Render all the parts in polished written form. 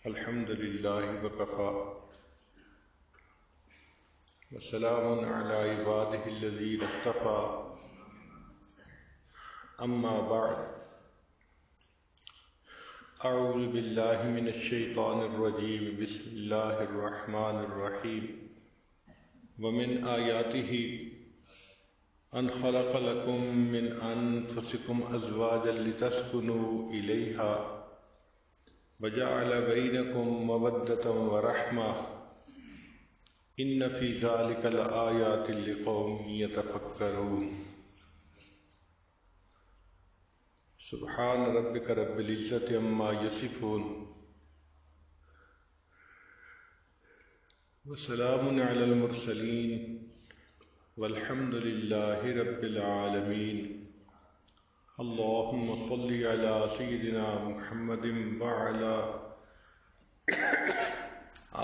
الحمد لله وكفى وسلام على عباده الذين اصطفى أما بعد أعوذ بالله من الشيطان الرجيم بسم الله الرحمن الرحيم ومن آياته أن خلق لكم من أنفسكم أزواجا لتسكنوا إليها وجعل بينكم مودة ورحمة إن في ذلك لآيات لقوم يتفكرون سبحان ربك رب العزة عما يصفون وسلام على المرسلين والحمد لله رب العالمين اللهم صل على سيدنا محمد وعلى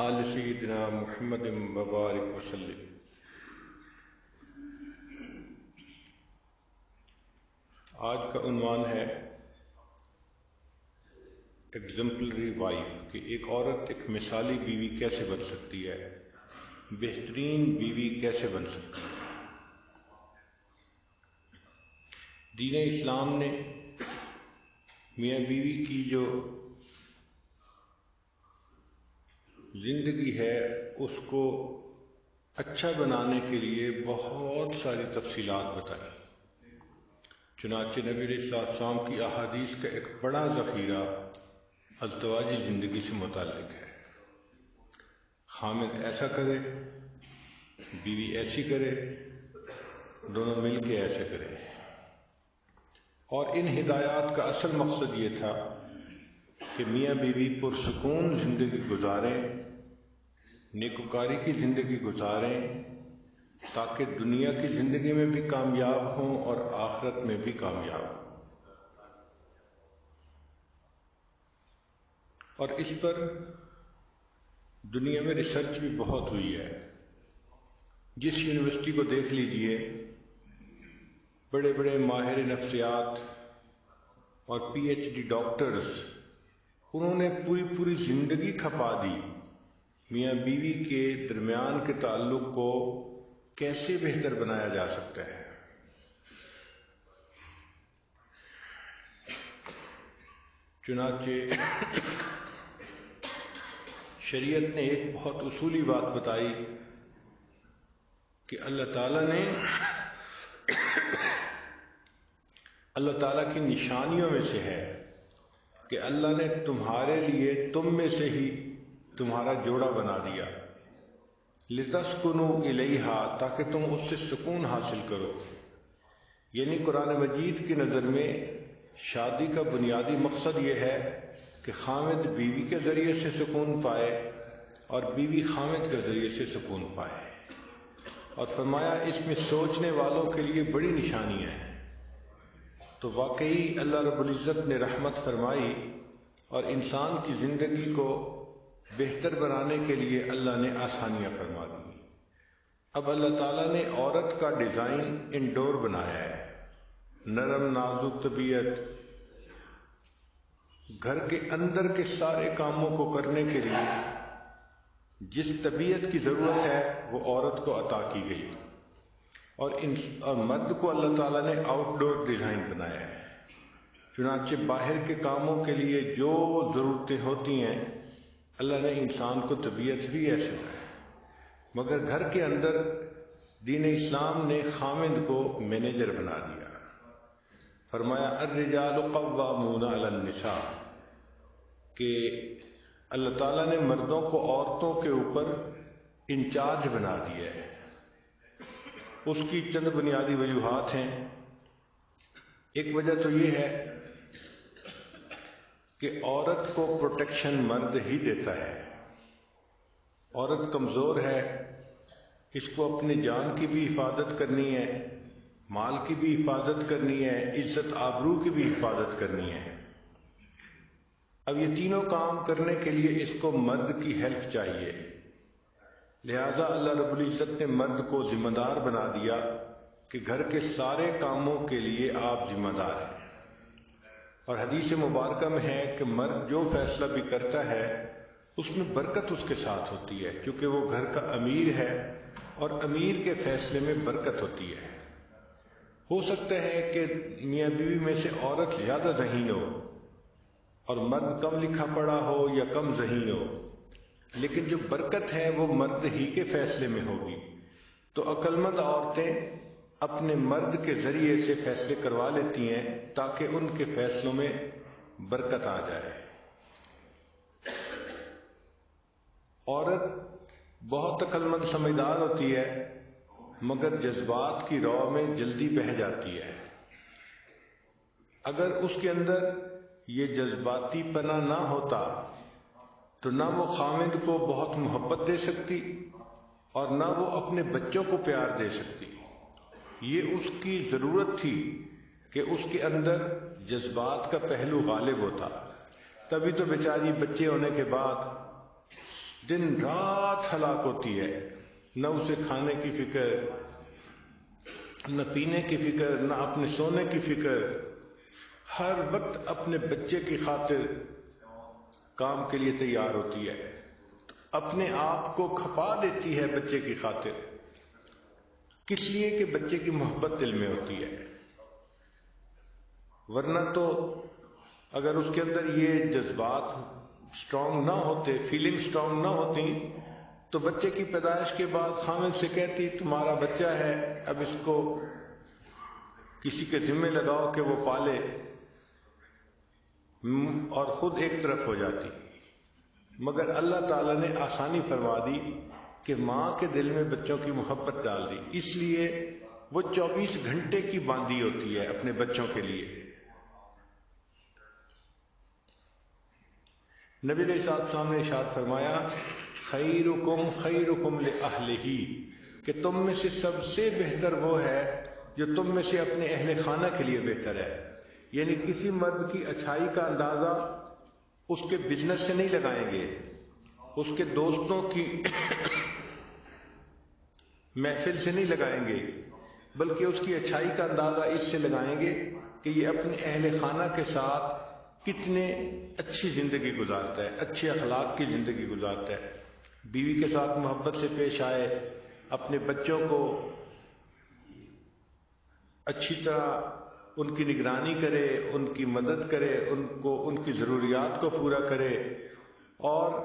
آل سيدنا محمد وبارك وسلم۔ آج کا عنوان ہے ایگزمپلری وائف، کہ ایک عورت ایک مثالی بیوی کیسے بن سکتی ہے، بہترین بیوی کیسے بن سکتی ہے۔ دین اسلام نے میاں بیوی کی جو زندگی ہے اس کو اچھا بنانے کے لیے بہت ساری تفصیلات بتائی۔ چنانچہ نبی علیہ السلام کی احادیث کا ایک بڑا ذخیرہ ازدواجی زندگی سے متعلق ہے۔ خامد ایسا کرے، بیوی ایسی کرے، دونوں مل کے ایسے کریں۔ اور ان ہدایات کا اصل مقصد یہ تھا کہ میاں بیوی پرسکون زندگی گزاریں، نیکوکاری کی زندگی گزاریں، تاکہ دنیا کی زندگی میں بھی کامیاب ہوں اور آخرت میں بھی کامیاب ہوں۔ اور اس پر دنیا میں ریسرچ بھی بہت ہوئی ہے۔ جس یونیورسٹی کو دیکھ لیجئے، بڑے بڑے ماہر نفسیات اور پی ایچ ڈی ڈاکٹرز، انہوں نے پوری زندگی کھپا دی میاں بیوی کے درمیان کے تعلق کو کیسے بہتر بنایا جا سکتا ہے۔ چنانچہ شریعت نے ایک بہت اصولی بات بتائی کہ اللہ تعالیٰ کی نشانیوں میں سے ہے کہ اللہ نے تمہارے لیے تم میں سے ہی تمہارا جوڑا بنا دیا، لِتَسْكُنُوا إِلَيْهَا، تاکہ تم اس سے سکون حاصل کرو۔ یعنی قرآن مجید کی نظر میں شادی کا بنیادی مقصد یہ ہے کہ خامد بیوی کے ذریعے سے سکون پائے اور بیوی خامد کے ذریعے سے سکون پائے۔ اور فرمایا اس میں سوچنے والوں کے لیے بڑی نشانیاں ہیں۔ تو واقعی اللہ رب العزت نے رحمت فرمائی اور انسان کی زندگی کو بہتر بنانے کے لیے اللہ نے آسانیاں فرما دی۔ اب اللہ تعالیٰ نے عورت کا ڈیزائن انڈور بنایا ہے، نرم نازک طبیعت، گھر کے اندر کے سارے کاموں کو کرنے کے لیے جس طبیعت کی ضرورت ہے وہ عورت کو عطا کی گئی، اور مرد کو اللہ تعالیٰ نے آؤٹ ڈور ڈیزائن بنایا ہے۔ چنانچہ باہر کے کاموں کے لیے جو ضرورتیں ہوتی ہیں اللہ نے انسان کو طبیعت بھی ایسے بنایا، مگر گھر کے اندر دین اسلام نے خامند کو مینیجر بنا دیا۔ فرمایا الرجال قوامون علی النساء، کہ اللہ تعالیٰ نے مردوں کو عورتوں کے اوپر انچارج بنا دیا ہے۔ اس کی چند بنیادی وجوہات ہیں۔ ایک وجہ تو یہ ہے کہ عورت کو پروٹیکشن مرد ہی دیتا ہے۔ عورت کمزور ہے، اس کو اپنی جان کی بھی حفاظت کرنی ہے، مال کی بھی حفاظت کرنی ہے، عزت آبرو کی بھی حفاظت کرنی ہے۔ اب یہ تینوں کام کرنے کے لیے اس کو مرد کی ہیلپ چاہیے، لہذا اللہ رب العزت نے مرد کو ذمہ دار بنا دیا کہ گھر کے سارے کاموں کے لیے آپ ذمہ دار ہیں۔ اور حدیث مبارکہ میں ہے کہ مرد جو فیصلہ بھی کرتا ہے اس میں برکت اس کے ساتھ ہوتی ہے، کیونکہ وہ گھر کا امیر ہے اور امیر کے فیصلے میں برکت ہوتی ہے۔ ہو سکتا ہے کہ میاں بیوی میں سے عورت زیادہ ذہین ہو اور مرد کم لکھا پڑھا ہو یا کم ذہین ہو، لیکن جو برکت ہے وہ مرد ہی کے فیصلے میں ہوگی۔ تو عقلمند عورتیں اپنے مرد کے ذریعے سے فیصلے کروا لیتی ہیں تاکہ ان کے فیصلوں میں برکت آ جائے۔ عورت بہت عقلمند سمجھدار ہوتی ہے، مگر جذبات کی رو میں جلدی بہہ جاتی ہے۔ اگر اس کے اندر یہ جذباتی پنا نہ ہوتا تو نہ وہ خاوند کو بہت محبت دے سکتی اور نہ وہ اپنے بچوں کو پیار دے سکتی۔ یہ اس کی ضرورت تھی کہ اس کے اندر جذبات کا پہلو غالب ہوتا، تبھی تو بیچاری بچے ہونے کے بعد دن رات ہلاک ہوتی ہے، نہ اسے کھانے کی فکر، نہ پینے کی فکر، نہ اپنے سونے کی فکر، ہر وقت اپنے بچے کی خاطر کام کے لیے تیار ہوتی ہے، اپنے آپ کو کھپا دیتی ہے بچے کی خاطر، کس لیے کہ بچے کی محبت دل میں ہوتی ہے۔ ورنہ تو اگر اس کے اندر یہ جذبات سٹرونگ نہ ہوتے، فیلنگ سٹرونگ نہ ہوتی، تو بچے کی پیدائش کے بعد خاوند سے کہتی تمہارا بچہ ہے، اب اس کو کسی کے ذمہ لگاؤ کہ وہ پالے، اور خود ایک طرف ہو جاتی۔ مگر اللہ تعالیٰ نے آسانی فرما دی کہ ماں کے دل میں بچوں کی محبت ڈال دی، اس لیے وہ 24 گھنٹے کی باندھی ہوتی ہے اپنے بچوں کے لیے۔ نبی علیہ السلام نے ارشاد فرمایا خیرکم خیرکم لأہلہ، کہ تم میں سے سب سے بہتر وہ ہے جو تم میں سے اپنے اہل خانہ کے لیے بہتر ہے۔ یعنی کسی مرد کی اچھائی کا اندازہ اس کے بزنس سے نہیں لگائیں گے، اس کے دوستوں کی محفل سے نہیں لگائیں گے، بلکہ اس کی اچھائی کا اندازہ اس سے لگائیں گے کہ یہ اپنے اہل خانہ کے ساتھ کتنے اچھی زندگی گزارتا ہے، اچھے اخلاق کی زندگی گزارتا ہے، بیوی کے ساتھ محبت سے پیش آئے، اپنے بچوں کو اچھی طرح ان کی نگرانی کرے، ان کی مدد کرے، ان کی ضروریات کو پورا کرے، اور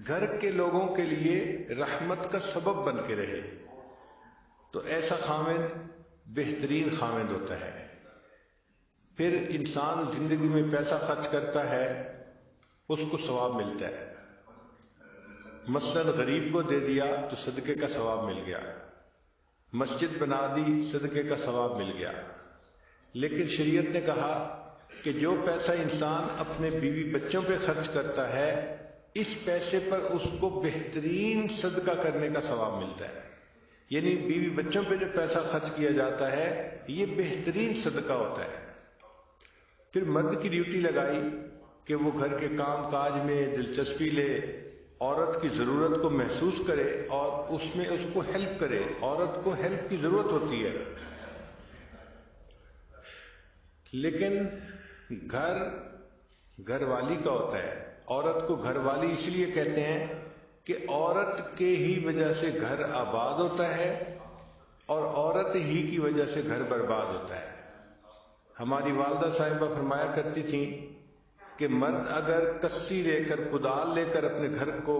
گھر کے لوگوں کے لیے رحمت کا سبب بن کے رہے، تو ایسا خاوند بہترین خاوند ہوتا ہے۔ پھر انسان زندگی میں پیسہ خرچ کرتا ہے، اس کو ثواب ملتا ہے۔ مثلا غریب کو دے دیا تو صدقے کا ثواب مل گیا، مسجد بنا دی صدقے کا ثواب مل گیا۔ لیکن شریعت نے کہا کہ جو پیسہ انسان اپنے بیوی بچوں پہ خرچ کرتا ہے، اس پیسے پر اس کو بہترین صدقہ کرنے کا ثواب ملتا ہے۔ یعنی بیوی بچوں پہ جو پیسہ خرچ کیا جاتا ہے یہ بہترین صدقہ ہوتا ہے۔ پھر مرد کی ڈیوٹی لگائی کہ وہ گھر کے کام کاج میں دلچسپی لے، عورت کی ضرورت کو محسوس کرے اور اس میں اس کو ہیلپ کرے۔ عورت کو ہیلپ کی ضرورت ہوتی ہے، لیکن گھر والی کا ہوتا ہے۔ عورت کو گھر والی اس لیے کہتے ہیں کہ عورت کے ہی وجہ سے گھر آباد ہوتا ہے اور عورت ہی کی وجہ سے گھر برباد ہوتا ہے۔ ہماری والدہ صاحبہ فرمایا کرتی تھیں کہ مرد اگر کسی لے کر، کدال لے کر اپنے گھر کو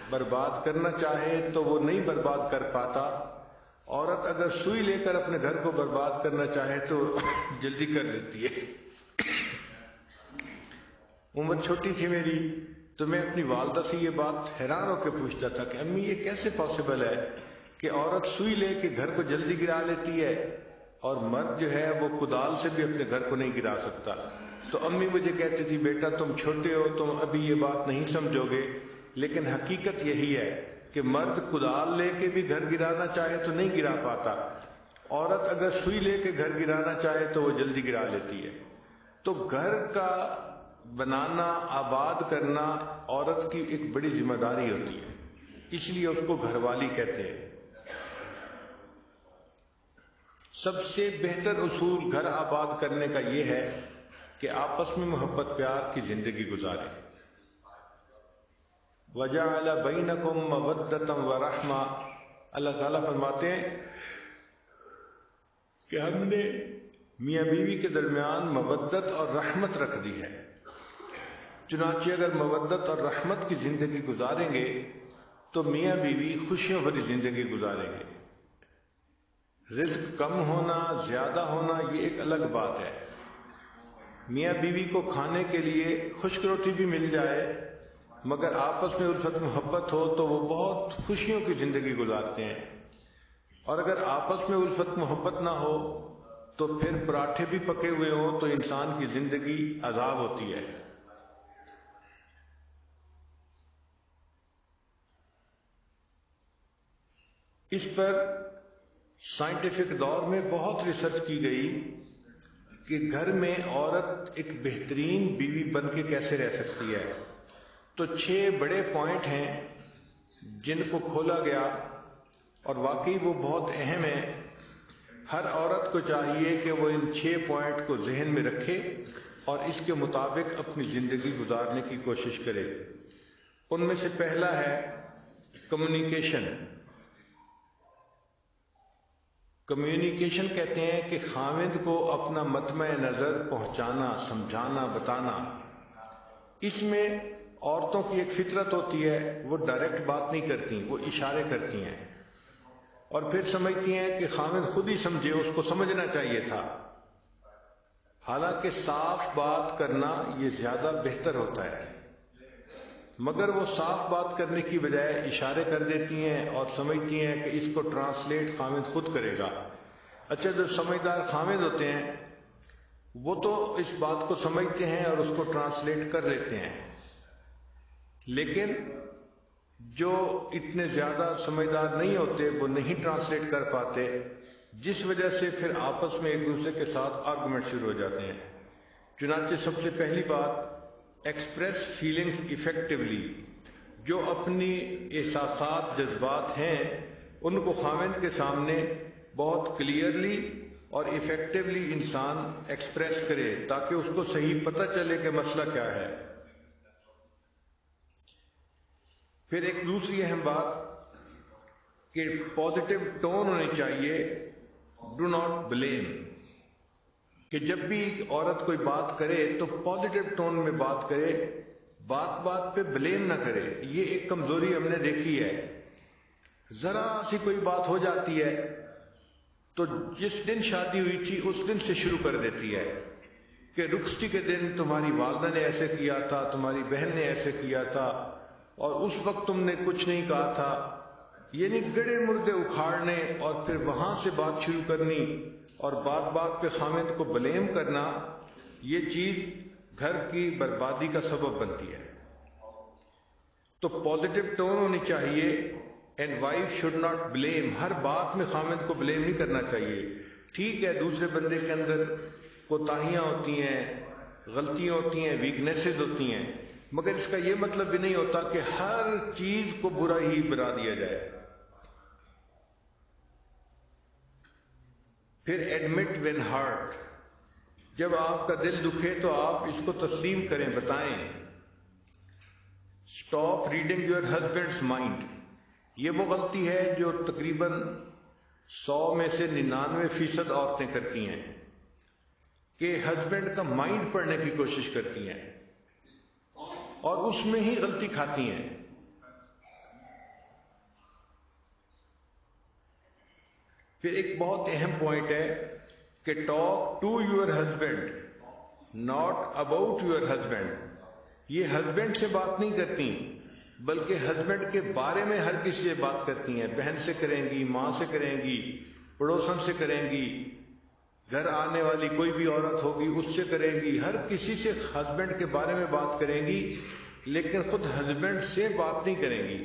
برباد کرنا چاہے تو وہ نہیں برباد کر پاتا، عورت اگر سوئی لے کر اپنے گھر کو برباد کرنا چاہے تو جلدی کر لیتی ہے۔ عمر چھوٹی تھی میری تو میں اپنی والدہ سے یہ بات حیران ہو کے پوچھتا تھا کہ امی یہ کیسے پاسبل ہے کہ عورت سوئی لے کے گھر کو جلدی گرا لیتی ہے اور مرد جو ہے وہ کدال سے بھی اپنے گھر کو نہیں گرا سکتا؟ تو امی مجھے کہتی تھی بیٹا تم چھوٹے ہو، تم ابھی یہ بات نہیں سمجھو گے، لیکن حقیقت یہی ہے کہ مرد کدال لے کے بھی گھر گرانا چاہے تو نہیں گرا پاتا، عورت اگر سوئی لے کے گھر گرانا چاہے تو وہ جلدی گرا لیتی ہے۔ تو گھر کا بنانا، آباد کرنا عورت کی ایک بڑی ذمہ داری ہوتی ہے، اس لیے اس کو گھر والی کہتے ہیں۔ سب سے بہتر اصول گھر آباد کرنے کا یہ ہے کہ آپس میں محبت پیار کی زندگی گزاریں۔ وَجَعَلَ بَيْنَكُمْ مَوَدَّةً وَرَحْمَةً، اللہ تعالیٰ فرماتے ہیں کہ ہم نے میاں بیوی کے درمیان مودت اور رحمت رکھ دی ہے۔ چنانچہ اگر مودت اور رحمت کی زندگی گزاریں گے تو میاں بیوی خوشیوں بھری زندگی گزاریں گے۔ رزق کم ہونا، زیادہ ہونا، یہ ایک الگ بات ہے۔ میاں بیوی کو کھانے کے لیے خشک روٹی بھی مل جائے مگر آپس میں الفت محبت ہو تو وہ بہت خوشیوں کی زندگی گزارتے ہیں، اور اگر آپس میں الفت محبت نہ ہو تو پھر پراٹھے بھی پکے ہوئے ہوں تو انسان کی زندگی عذاب ہوتی ہے۔ اس پر سائنٹیفک دور میں بہت ریسرچ کی گئی کہ گھر میں عورت ایک بہترین بیوی بن کے کیسے رہ سکتی ہے۔ تو 6 بڑے پوائنٹ ہیں جن کو کھولا گیا اور واقعی وہ بہت اہم ہیں۔ ہر عورت کو چاہیے کہ وہ ان 6 پوائنٹ کو ذہن میں رکھے اور اس کے مطابق اپنی زندگی گزارنے کی کوشش کرے۔ ان میں سے پہلا ہے کمیونیکیشن۔ کمیونیکیشن کہتے ہیں کہ خاوند کو اپنا مطمع نظر پہنچانا، سمجھانا، بتانا۔ اس میں عورتوں کی ایک فطرت ہوتی ہے، وہ ڈائریکٹ بات نہیں کرتی، وہ اشارے کرتی ہیں اور پھر سمجھتی ہیں کہ خاوند خود ہی سمجھے، اس کو سمجھنا چاہیے تھا۔ حالانکہ صاف بات کرنا یہ زیادہ بہتر ہوتا ہے، مگر وہ صاف بات کرنے کی بجائے اشارے کر دیتی ہیں اور سمجھتی ہیں کہ اس کو ٹرانسلیٹ خاوند خود کرے گا۔ اچھا، جو سمجھدار خاوند ہوتے ہیں وہ تو اس بات کو سمجھتے ہیں اور اس کو ٹرانسلیٹ کر لیتے ہیں، لیکن جو اتنے زیادہ سمجھدار نہیں ہوتے وہ نہیں ٹرانسلیٹ کر پاتے، جس وجہ سے پھر آپس میں ایک دوسرے کے ساتھ آرگومنٹ شروع ہو جاتے ہیں۔ چنانچہ سب سے پہلی بات ایکسپریس فیلنگز ایفیکٹولی، جو اپنی احساسات، جذبات ہیں ان کو خاوند کے سامنے بہت کلیئرلی اور ایفیکٹولی انسان ایکسپریس کرے تاکہ اس کو صحیح پتہ چلے کہ مسئلہ کیا ہے۔ پھر ایک دوسری اہم بات کہ پازیٹیو ٹون ہونی چاہیے، ڈو ناٹ بلیم، کہ جب بھی عورت کوئی بات کرے تو پازیٹیو ٹون میں بات کرے، بات بات پہ بلیم نہ کرے۔ یہ ایک کمزوری ہم نے دیکھی ہے، ذرا سی کوئی بات ہو جاتی ہے تو جس دن شادی ہوئی تھی اس دن سے شروع کر دیتی ہے کہ رخصتی کے دن تمہاری والدہ نے ایسے کیا تھا، تمہاری بہن نے ایسے کیا تھا اور اس وقت تم نے کچھ نہیں کہا تھا۔ یعنی گڑے مردے اکھاڑنے اور پھر وہاں سے بات شروع کرنی اور بات بات پہ خاوند کو بلیم کرنا، یہ چیز گھر کی بربادی کا سبب بنتی ہے۔ تو پازیٹیو ٹون ہونی چاہیے، and wife should not blame. ہر بات میں خاوند کو بلیم نہیں کرنا چاہیے۔ ٹھیک ہے، دوسرے بندے کے اندر کوتاہیاں ہوتی ہیں، غلطیاں ہوتی ہیں، ویکنیسز ہوتی ہیں، مگر اس کا یہ مطلب بھی نہیں ہوتا کہ ہر چیز کو برا ہی بنا دیا جائے۔ پھر ایڈمٹ وین ہارٹ، جب آپ کا دل دکھے تو آپ اس کو تسلیم کریں، بتائیں۔ Stop reading your husbands mind, یہ وہ غلطی ہے جو تقریباً 100 میں سے 99% عورتیں کرتی ہیں کہ ہسبینڈ کا مائنڈ پڑھنے کی کوشش کرتی ہیں اور اس میں ہی غلطی کھاتی ہیں۔ پھر ایک بہت اہم پوائنٹ ہے کہ talk to your husband not about your husband. یہ ہسبینڈ سے بات نہیں کرتی بلکہ ہسبینڈ کے بارے میں ہر کسی سے بات کرتی ہیں۔ بہن سے کریں گی، ماں سے کریں گی، پڑوسن سے کریں گی، گھر آنے والی کوئی بھی عورت ہوگی اس سے کریں گی، ہر کسی سے ہسبینڈ کے بارے میں بات کریں گی، لیکن خود ہسبینڈ سے بات نہیں کریں گی۔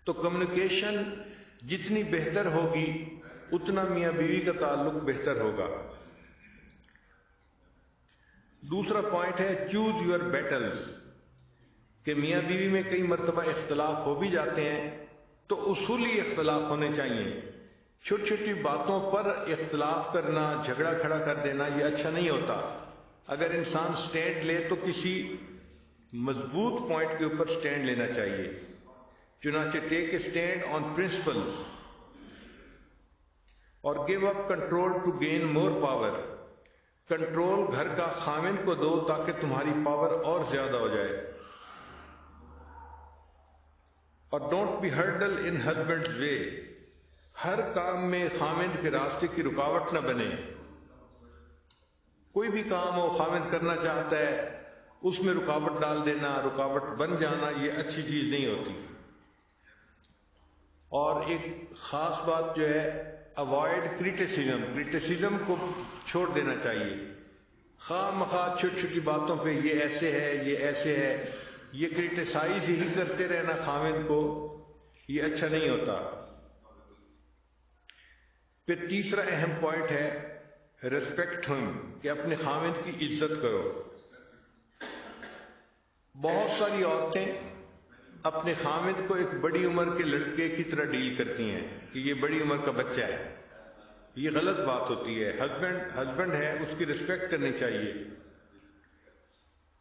تو کمیونیکیشن جتنی بہتر ہوگی اتنا میاں بیوی کا تعلق بہتر ہوگا۔ دوسرا پوائنٹ ہے چوز یور بیٹلز، کہ میاں بیوی میں کئی مرتبہ اختلاف ہو بھی جاتے ہیں تو اصولی اختلاف ہونے چاہیے۔ چھوٹی چھوٹی باتوں پر اختلاف کرنا، جھگڑا کھڑا کر دینا، یہ اچھا نہیں ہوتا۔ اگر انسان سٹینڈ لے تو کسی مضبوط پوائنٹ کے اوپر سٹینڈ لینا چاہیے. چنانچہ take a stand on principle اور give up control to gain more power. Control گھر کا خاوند کو دو تاکہ تمہاری پاور اور زیادہ ہو جائے. اور don't be hurdle in husband's way. ہر کام میں خاوند کے راستے کی رکاوٹ نہ بنے. کوئی بھی کام ہو خاوند کرنا چاہتا ہے اس میں رکاوٹ ڈال دینا، رکاوٹ بن جانا، یہ اچھی چیز نہیں ہوتی. اور ایک خاص بات جو ہے اوائڈ کریٹیسزم کو چھوڑ دینا چاہیے. خواہ مخواہ چھوٹی چھوٹی باتوں پہ یہ ایسے ہے یہ ایسے ہے، یہ کریٹیسائز ہی کرتے رہنا خاوند کو، یہ اچھا نہیں ہوتا. پھر تیسرا اہم پوائنٹ ہے ریسپیکٹ ہم، کہ اپنے خاوند کی عزت کرو. بہت ساری عورتیں اپنے خاوند کو ایک بڑی عمر کے لڑکے کی طرح ڈیل کرتی ہیں کہ یہ بڑی عمر کا بچہ ہے. یہ غلط بات ہوتی ہے. ہسبینڈ ہے، اس کی رسپیکٹ کرنی چاہیے.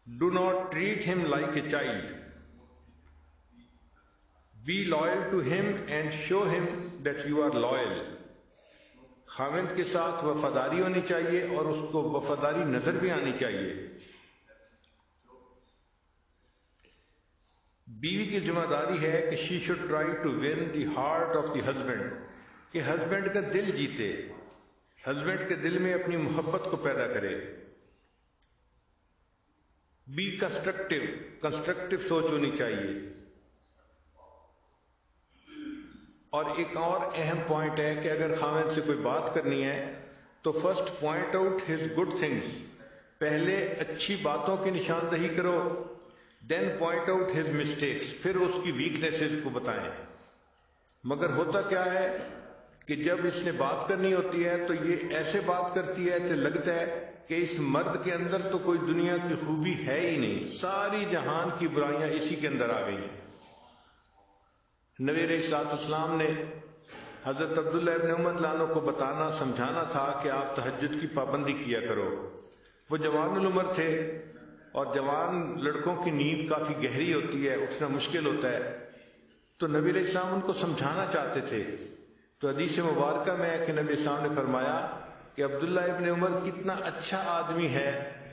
Do not treat him like a child. Be loyal to him and show him that you are loyal. خاوند کے ساتھ وفاداری ہونی چاہیے اور اس کو وفاداری نظر بھی آنی چاہیے. بیوی کی ذمہ داری ہے کہ she should try to win the heart of the husband, کہ ہسبینڈ کا دل جیتے، ہسبینڈ کے دل میں اپنی محبت کو پیدا کرے. بی کنسٹرکٹیو سوچ ہونی چاہیے. اور ایک اور اہم پوائنٹ ہے کہ اگر خاوند سے کوئی بات کرنی ہے تو first point out his good things. پہلے اچھی باتوں کی نشاندہی کرو، دین پوائنٹ آؤٹ ہز مسٹیکس، پھر اس کی ویکنیسز کو بتائیں. مگر ہوتا کیا ہے کہ جب اس نے بات کرنی ہوتی ہے تو یہ ایسے بات کرتی ہے کہ لگتا ہے کہ اس مرد کے اندر تو کوئی دنیا کی خوبی ہے ہی نہیں، ساری جہان کی برائیاں اسی کے اندر آ گئی ہیں. نبی علیہ الصلوۃ والسلام نے حضرت عبداللہ ابن عمر لانو کو بتانا سمجھانا تھا کہ آپ تہجد کی پابندی کیا کرو. وہ جوان العمر تھے اور جوان لڑکوں کی نیند کافی گہری ہوتی ہے، اٹھنا مشکل ہوتا ہے. تو نبی علیہ السلام ان کو سمجھانا چاہتے تھے. تو حدیث مبارکہ میں ہے کہ نبی السلام نے فرمایا کہ عبداللہ ابن عمر کتنا اچھا آدمی ہے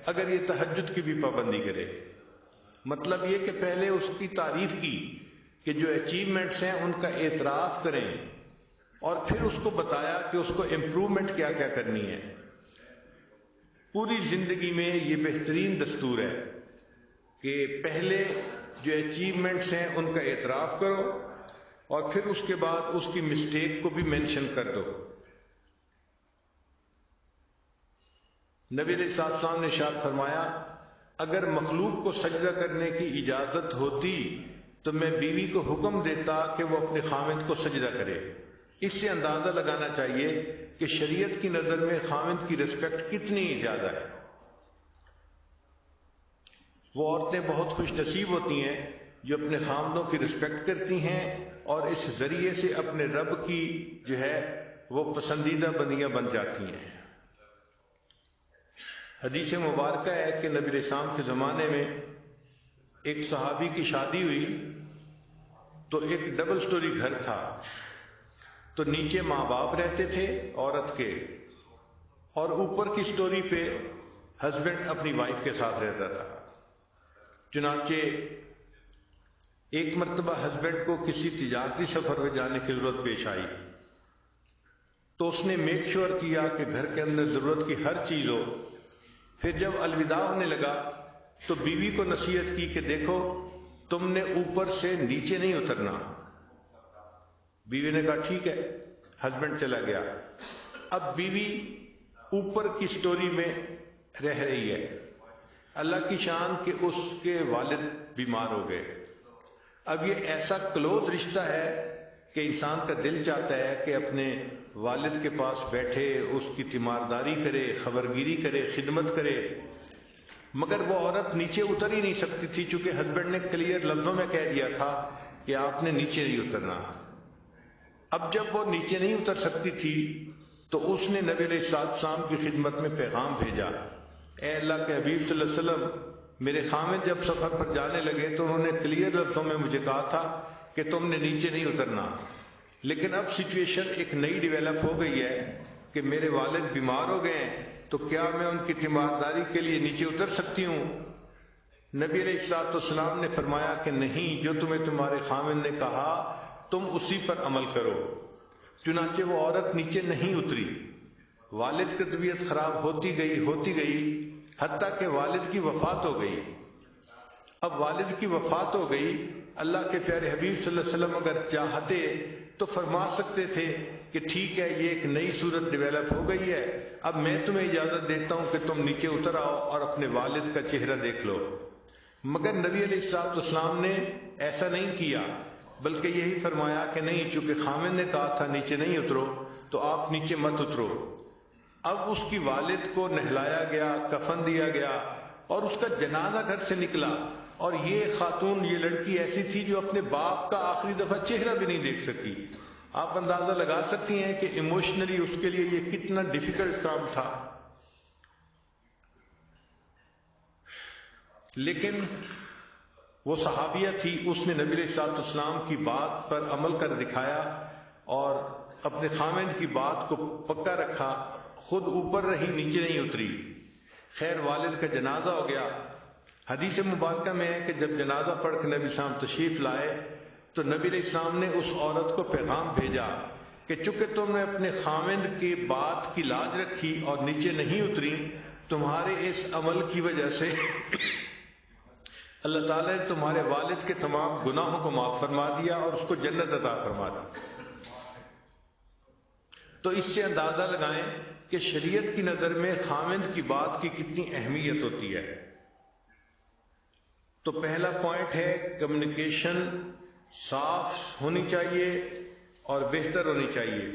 اگر یہ تہجد کی بھی پابندی کرے. مطلب یہ کہ پہلے اس کی تعریف کی کہ جو اچیومنٹس ہیں ان کا اعتراف کریں اور پھر اس کو بتایا کہ اس کو امپروومنٹ کیا کیا کرنی ہے. پوری زندگی میں یہ بہترین دستور ہے کہ پہلے جو اچیومنٹس ہیں ان کا اعتراف کرو اور پھر اس کے بعد اس کی مسٹیک کو بھی مینشن کر دو. نبی علیہ السلام نے ارشاد فرمایا اگر مخلوق کو سجدہ کرنے کی اجازت ہوتی تو میں بیوی کو حکم دیتا کہ وہ اپنے خاوند کو سجدہ کرے. اس سے اندازہ لگانا چاہیے کہ شریعت کی نظر میں خاوند کی رسپیکٹ کتنی زیادہ ہے. وہ عورتیں بہت خوش نصیب ہوتی ہیں جو اپنے خاوندوں کی رسپیکٹ کرتی ہیں اور اس ذریعے سے اپنے رب کی جو ہے وہ پسندیدہ بندیاں بن جاتی ہیں. حدیث مبارکہ ہے کہ نبی علیہ السلام کے زمانے میں ایک صحابی کی شادی ہوئی تو ایک ڈبل سٹوری گھر تھا. تو نیچے ماں باپ رہتے تھے عورت کے اور اوپر کی سٹوری پہ ہسبینڈ اپنی وائف کے ساتھ رہتا تھا. چنانچہ ایک مرتبہ ہسبینڈ کو کسی تجارتی سفر میں جانے کی ضرورت پیش آئی تو اس نے میک شور کیا کہ گھر کے اندر ضرورت کی ہر چیز ہو. پھر جب الوداع ہونے لگا تو بیوی کو نصیحت کی کہ دیکھو تم نے اوپر سے نیچے نہیں اترنا. بیوی نے کہا ٹھیک ہے، ہسبینڈ چلا گیا. اب بیوی اوپر کی سٹوری میں رہ رہی ہے. اللہ کی شان کہ اس کے والد بیمار ہو گئے. اب یہ ایسا کلوز رشتہ ہے کہ انسان کا دل چاہتا ہے کہ اپنے والد کے پاس بیٹھے، اس کی تیمارداری کرے، خبرگیری کرے، خدمت کرے. مگر وہ عورت نیچے اتر ہی نہیں سکتی تھی چونکہ ہسبینڈ نے کلیئر لفظوں میں کہہ دیا تھا کہ آپ نے نیچے نہیں اترنا. اب جب وہ نیچے نہیں اتر سکتی تھی تو اس نے نبی علیہ السلام کی خدمت میں پیغام بھیجا، اے اللہ کے حبیب صلی اللہ علیہ وسلم میرے خامد جب سفر پر جانے لگے تو انہوں نے کلیئر لفظوں میں مجھے کہا تھا کہ تم نے نیچے نہیں اترنا، لیکن اب سچویشن ایک نئی ڈیولپ ہو گئی ہے کہ میرے والد بیمار ہو گئے ہیں، تو کیا میں ان کی تیمارداری کے لیے نیچے اتر سکتی ہوں؟ نبی علیہ الصلوۃ والسلام نے فرمایا کہ نہیں، جو تمہیں تمہارے خامد نے کہا تم اسی پر عمل کرو۔ چنانچہ وہ عورت نیچے نہیں اتری۔ والد کی طبیعت خراب ہوتی گئی حتیٰ کہ والد کی وفات ہو گئی۔ اب والد کی وفات ہو گئی، اللہ کے پیارے حبیب صلی اللہ علیہ وسلم اگر چاہتے تو فرما سکتے تھے کہ ٹھیک ہے، یہ ایک نئی صورت ڈیولپ ہو گئی ہے، اب میں تمہیں اجازت دیتا ہوں کہ تم نیچے اتر آؤ اور اپنے والد کا چہرہ دیکھ لو۔ مگر نبی علیہ الصلوۃ والسلام نے ایسا نہیں کیا، بلکہ یہی فرمایا کہ نہیں، چونکہ خامد نے کہا تھا نیچے نہیں اترو تو آپ نیچے مت اترو۔ اب اس کی والد کو نہلایا گیا، کفن دیا گیا اور اس کا جنازہ گھر سے نکلا، اور یہ خاتون، یہ لڑکی ایسی تھی جو اپنے باپ کا آخری دفعہ چہرہ بھی نہیں دیکھ سکی۔ آپ اندازہ لگا سکتی ہیں کہ ایموشنلی اس کے لیے یہ کتنا ڈیفیکلٹ کام تھا۔ لیکن وہ صحابیہ تھی، اس نے نبی علیہ الصلوۃ والسلام کی بات پر عمل کر دکھایا اور اپنے خامد کی بات کو پکا رکھا، خود اوپر رہی، نیچے نہیں اتری۔ خیر، والد کا جنازہ ہو گیا۔ حدیث مبارکہ میں ہے کہ جب جنازہ پڑھ کے نبی صاحب تشریف لائے تو نبی علیہ السلام نے اس عورت کو پیغام بھیجا کہ چونکہ تم نے اپنے خامد کی بات کی لاج رکھی اور نیچے نہیں اتری، تمہارے اس عمل کی وجہ سے اللہ تعالیٰ نے تمہارے والد کے تمام گناہوں کو معاف فرما دیا اور اس کو جنت عطا فرما دی۔ تو اس سے اندازہ لگائیں کہ شریعت کی نظر میں خامد کی بات کی کتنی اہمیت ہوتی ہے۔ تو پہلا پوائنٹ ہے کمیونیکیشن صاف ہونی چاہیے اور بہتر ہونی چاہیے۔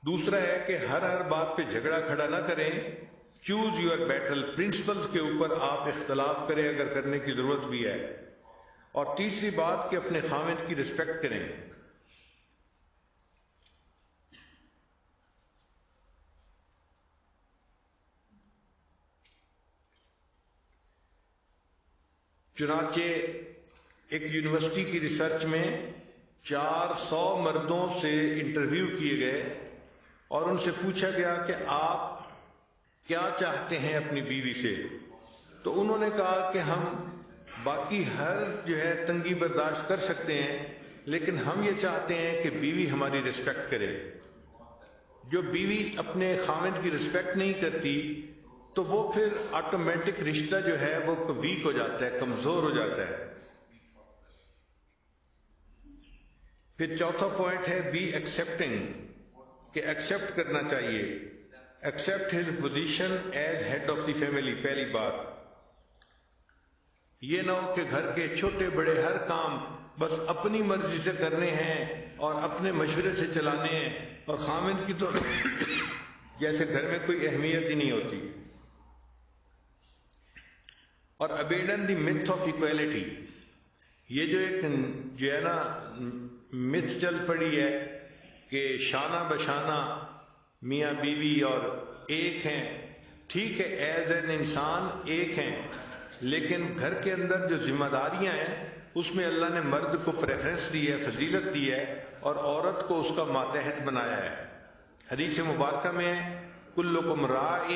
دوسرا ہے کہ ہر بات پہ جھگڑا کھڑا نہ کریں، چوز یور بیٹل، پرنسپلز کے اوپر آپ اختلاف کریں اگر کرنے کی ضرورت بھی ہے۔ اور تیسری بات کہ اپنے خامد کی رسپیکٹ کریں۔ چنانچہ ایک یونیورسٹی کی ریسرچ میں 400 مردوں سے انٹرویو کیے گئے اور ان سے پوچھا گیا کہ آپ کیا چاہتے ہیں اپنی بیوی سے، تو انہوں نے کہا کہ ہم باقی ہر تنگی برداشت کر سکتے ہیں، لیکن ہم یہ چاہتے ہیں کہ بیوی ہماری رسپیکٹ کرے۔ جو بیوی اپنے خامد کی رسپیکٹ نہیں کرتی تو وہ پھر آٹومیٹک رشتہ جو ہے وہ ویک ہو جاتا ہے، کمزور ہو جاتا ہے۔ پھر چوتھا پوائنٹ ہے بی ایکسپٹنگ، کہ ایکسپٹ کرنا چاہیے، accept his position as head of the family. پہلی بات یہ نہ ہو کہ گھر کے چھوٹے بڑے ہر کام بس اپنی مرضی سے کرنے ہیں اور اپنے مشورے سے چلانے ہیں، اور خامد کی تو جیسے گھر میں کوئی اہمیت ہی نہیں ہوتی۔ اور ابیڈن دی myth آف ایکویلٹی، یہ جو ایک متھ چل پڑی ہے کہ شانہ بشانہ میاں بیوی اور ایک ہیں، ٹھیک ہے، ایز این انسان ایک ہیں، لیکن گھر کے اندر جو ذمہ داریاں ہیں اس میں اللہ نے مرد کو پریفرنس دی ہے، فضیلت دی ہے، اور عورت کو اس کا ماتحت بنایا ہے۔ حدیث مبارکہ میں کلکم راعٍ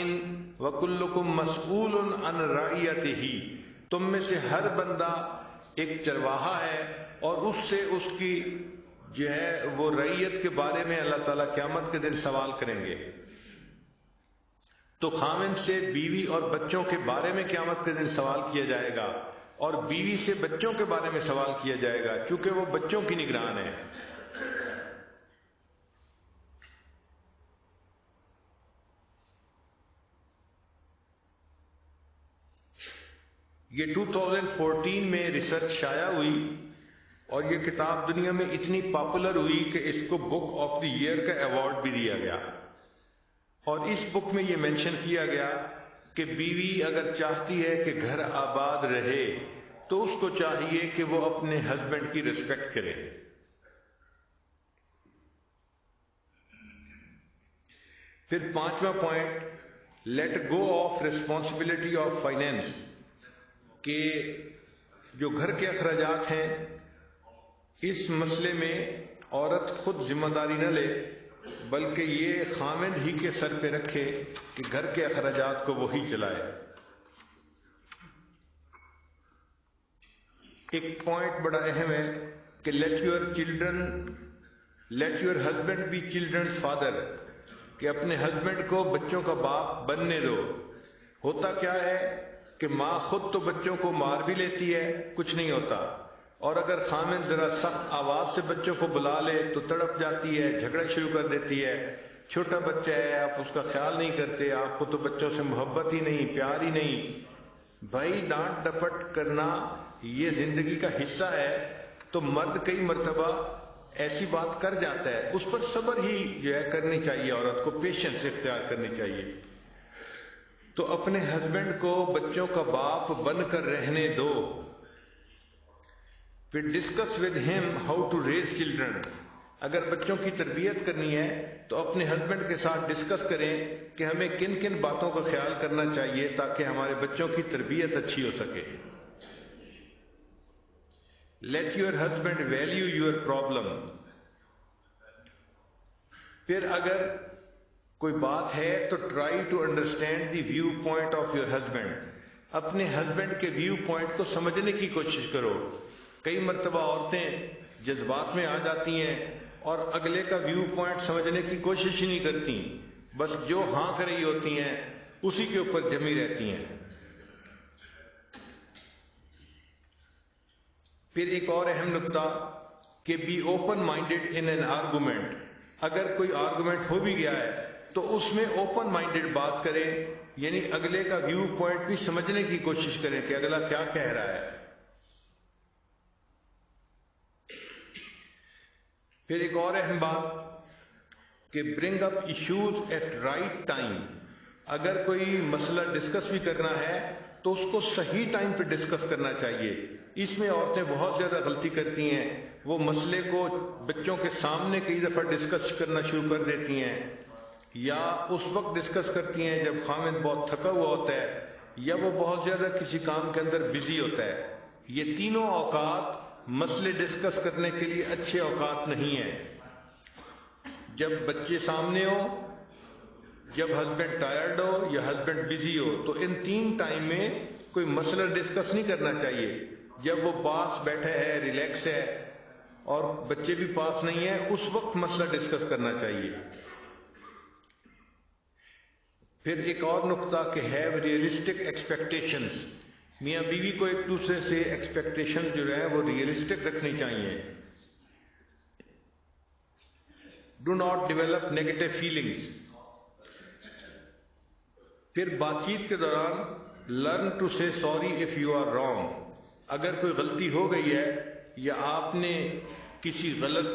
وکلکم مسئول عن رعیتہ، تم میں سے ہر بندہ ایک چرواہا ہے اور اس سے اس کی وہ رعیت کے بارے میں اللہ تعالیٰ قیامت کے دن سوال کریں گے۔ تو خامد سے بیوی اور بچوں کے بارے میں قیامت کے دن سوال کیا جائے گا، اور بیوی سے بچوں کے بارے میں سوال کیا جائے گا، کیونکہ وہ بچوں کی نگران ہے۔ یہ 2014 میں ریسرچ شائع ہوئی اور یہ کتاب دنیا میں اتنی پاپولر ہوئی کہ اس کو بک آف دی ایئر کا ایوارڈ بھی دیا گیا، اور اس بک میں یہ مینشن کیا گیا کہ بیوی اگر چاہتی ہے کہ گھر آباد رہے تو اس کو چاہیے کہ وہ اپنے ہسبینڈ کی ریسپیکٹ کرے۔ پھر 5واں point, let go of responsibility of finance, کہ جو گھر کے اخراجات ہیں اس مسئلے میں عورت خود ذمہ داری نہ لے، بلکہ یہ خاوند ہی کے سر پہ رکھے کہ گھر کے اخراجات کو وہی چلائے۔ ایک پوائنٹ بڑا اہم ہے کہ let your husband be children's father, کہ اپنے ہسبینڈ کو بچوں کا باپ بننے دو۔ ہوتا کیا ہے کہ ماں خود تو بچوں کو مار بھی لیتی ہے، کچھ نہیں ہوتا، اور اگر خامن ذرا سخت آواز سے بچوں کو بلا لے تو تڑپ جاتی ہے، جھگڑا شروع کر دیتی ہے۔ چھوٹا بچہ ہے، آپ اس کا خیال نہیں کرتے، آپ کو تو بچوں سے محبت ہی نہیں، پیار ہی نہیں۔ بھائی ڈانٹ ڈپٹ کرنا یہ زندگی کا حصہ ہے، تو مرد کئی مرتبہ ایسی بات کر جاتا ہے، اس پر صبر ہی جو ہے کرنی چاہیے، عورت کو پیشنس اختیار کرنی چاہیے۔ تو اپنے ہسبینڈ کو بچوں کا باپ بن کر رہنے دو، پھر discuss with him how to raise children. اگر بچوں کی تربیت کرنی ہے تو اپنے ہسبینڈ کے ساتھ ڈسکس کریں کہ ہمیں کن کن باتوں کا خیال کرنا چاہیے تاکہ ہمارے بچوں کی تربیت اچھی ہو سکے۔ Let your husband value your problem. پھر اگر کوئی بات ہے تو try to understand the view point of your husband. اپنے ہسبینڈ کے ویو پوائنٹ کو سمجھنے کی کوشش کرو۔ کئی مرتبہ عورتیں جذبات میں آ جاتی ہیں اور اگلے کا ویو پوائنٹ سمجھنے کی کوشش ہی نہیں کرتی، بس جو ہاں کر رہی ہوتی ہیں اسی کے اوپر جمی رہتی ہیں۔ پھر ایک اور اہم نکتہ کہ be open minded in an argument. اگر کوئی آرگومنٹ ہو بھی گیا ہے تو اس میں اوپن مائنڈیڈ بات کریں، یعنی اگلے کا ویو پوائنٹ بھی سمجھنے کی کوشش کریں کہ اگلا کیا کہہ رہا ہے۔ پھر ایک اور اہم بات کہ برنگ اپ ایشوز ایٹ رائٹ ٹائم۔ اگر کوئی مسئلہ ڈسکس بھی کرنا ہے تو اس کو صحیح ٹائم پہ ڈسکس کرنا چاہیے۔ اس میں عورتیں بہت زیادہ غلطی کرتی ہیں، وہ مسئلے کو بچوں کے سامنے کئی دفعہ ڈسکس کرنا شروع کر دیتی ہیں، یا اس وقت ڈسکس کرتی ہیں جب خامد بہت تھکا ہوا ہوتا ہے یا وہ بہت زیادہ کسی کام کے اندر بزی ہوتا ہے۔ یہ تینوں اوقات مسئلے ڈسکس کرنے کے لیے اچھے اوقات نہیں ہیں۔ جب بچے سامنے ہو، جب ہسبینڈ ٹائرڈ ہو یا ہسبینڈ بزی ہو، تو ان تین ٹائم میں کوئی مسئلہ ڈسکس نہیں کرنا چاہیے۔ جب وہ پاس بیٹھا ہے، ریلیکس ہے اور بچے بھی پاس نہیں ہیں، اس وقت مسئلہ ڈسکس کرنا چاہیے۔ پھر ایک اور نقطہ کہ ہیو ریئلسٹک ایکسپیکٹیشنز۔ میاں بیوی کو ایک دوسرے سے ایکسپیکٹیشن جو ہے وہ ریئلسٹک رکھنی چاہیے۔ Do not develop negative feelings. پھر بات چیت کے دوران learn to say sorry if you are wrong. اگر کوئی غلطی ہو گئی ہے یا آپ نے کسی غلط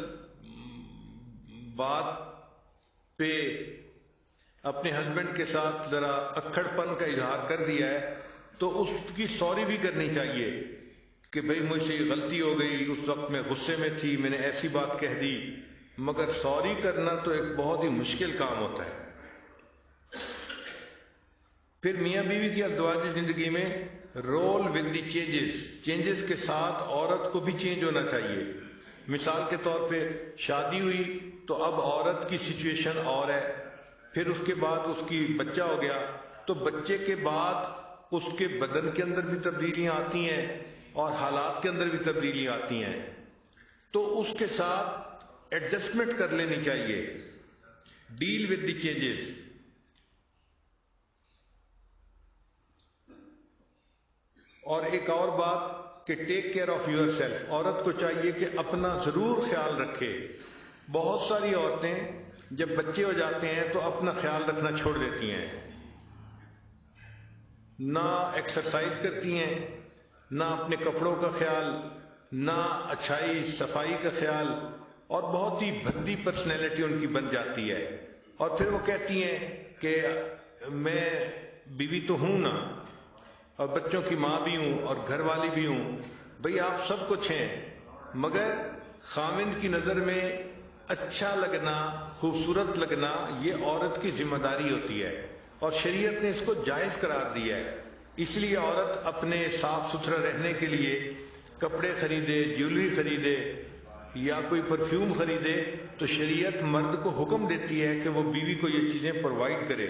بات پہ اپنے ہسبینڈ کے ساتھ ذرا اکڑ پن کا اظہار کر دیا ہے تو اس کی سوری بھی کرنی چاہیے کہ بھئی مجھ سے یہ غلطی ہو گئی، اس وقت میں غصے میں تھی، میں نے ایسی بات کہہ دی۔ مگر سوری کرنا تو ایک بہت ہی مشکل کام ہوتا ہے۔ پھر میاں بیوی کی ازدواجی زندگی میں رول ود دی چینجز کے ساتھ عورت کو بھی چینج ہونا چاہیے۔ مثال کے طور پہ شادی ہوئی تو اب عورت کی سچویشن اور ہے، پھر اس کے بعد اس کی بچہ ہو گیا تو بچے کے بعد اس کے بدن کے اندر بھی تبدیلیاں آتی ہیں اور حالات کے اندر بھی تبدیلیاں آتی ہیں، تو اس کے ساتھ ایڈجسٹمنٹ کر لینی چاہیے۔ Deal with the changes. اور ایک اور بات کہ take care of yourself. عورت کو چاہیے کہ اپنا ضرور خیال رکھے۔ بہت ساری عورتیں جب بچے ہو جاتے ہیں تو اپنا خیال رکھنا چھوڑ دیتی ہیں، نہ ایکسرسائز کرتی ہیں، نہ اپنے کپڑوں کا خیال، نہ اچھائی صفائی کا خیال، اور بہت ہی بھدی پرسنالٹی ان کی بن جاتی ہے۔ اور پھر وہ کہتی ہیں کہ میں بیوی تو ہوں نا، اور بچوں کی ماں بھی ہوں اور گھر والی بھی ہوں۔ بھئی آپ سب کچھ ہیں، مگر خاوند کی نظر میں اچھا لگنا، خوبصورت لگنا یہ عورت کی ذمہ داری ہوتی ہے، اور شریعت نے اس کو جائز قرار دیا ہے۔ اس لیے عورت اپنے صاف ستھرا رہنے کے لیے کپڑے خریدے، جیولری خریدے یا کوئی پرفیوم خریدے تو شریعت مرد کو حکم دیتی ہے کہ وہ بیوی کو یہ چیزیں پرووائڈ کرے۔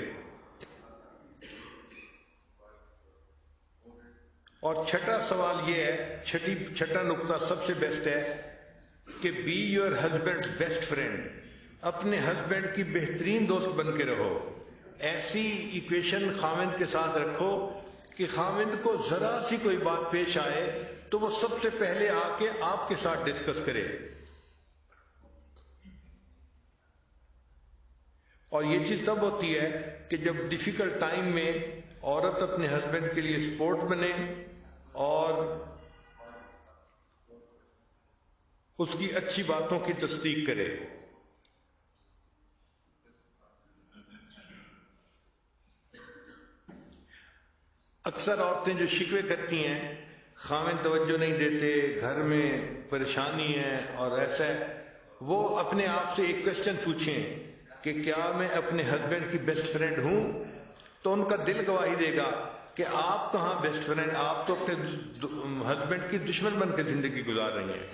اور چھٹا سوال یہ ہے، چھٹا نقطہ سب سے بیسٹ ہے کہ be your husband best friend, اپنے ہسبینڈ کی بہترین دوست بن کے رہو۔ ایسی ایکویشن خاوند کے ساتھ رکھو کہ خاوند کو ذرا سی کوئی بات پیش آئے تو وہ سب سے پہلے آ کے آپ کے ساتھ ڈسکس کرے۔ اور یہ چیز تب ہوتی ہے کہ جب ڈیفیکلٹ ٹائم میں عورت اپنے ہسبینڈ کے لیے سپورٹ بنے اور اس کی اچھی باتوں کی تصدیق کرے۔ اکثر عورتیں جو شکوے کرتی ہیں، خاوند توجہ نہیں دیتے، گھر میں پریشانی ہے اور ایسا ہے، وہ اپنے آپ سے ایک کوشچن پوچھیں کہ کیا میں اپنے ہسبینڈ کی بیسٹ فرینڈ ہوں؟ تو ان کا دل گواہی دے گا کہ آپ کہاں بیسٹ فرینڈ، آپ تو اپنے ہسبینڈ کی دشمن بن کے زندگی گزار رہی ہیں۔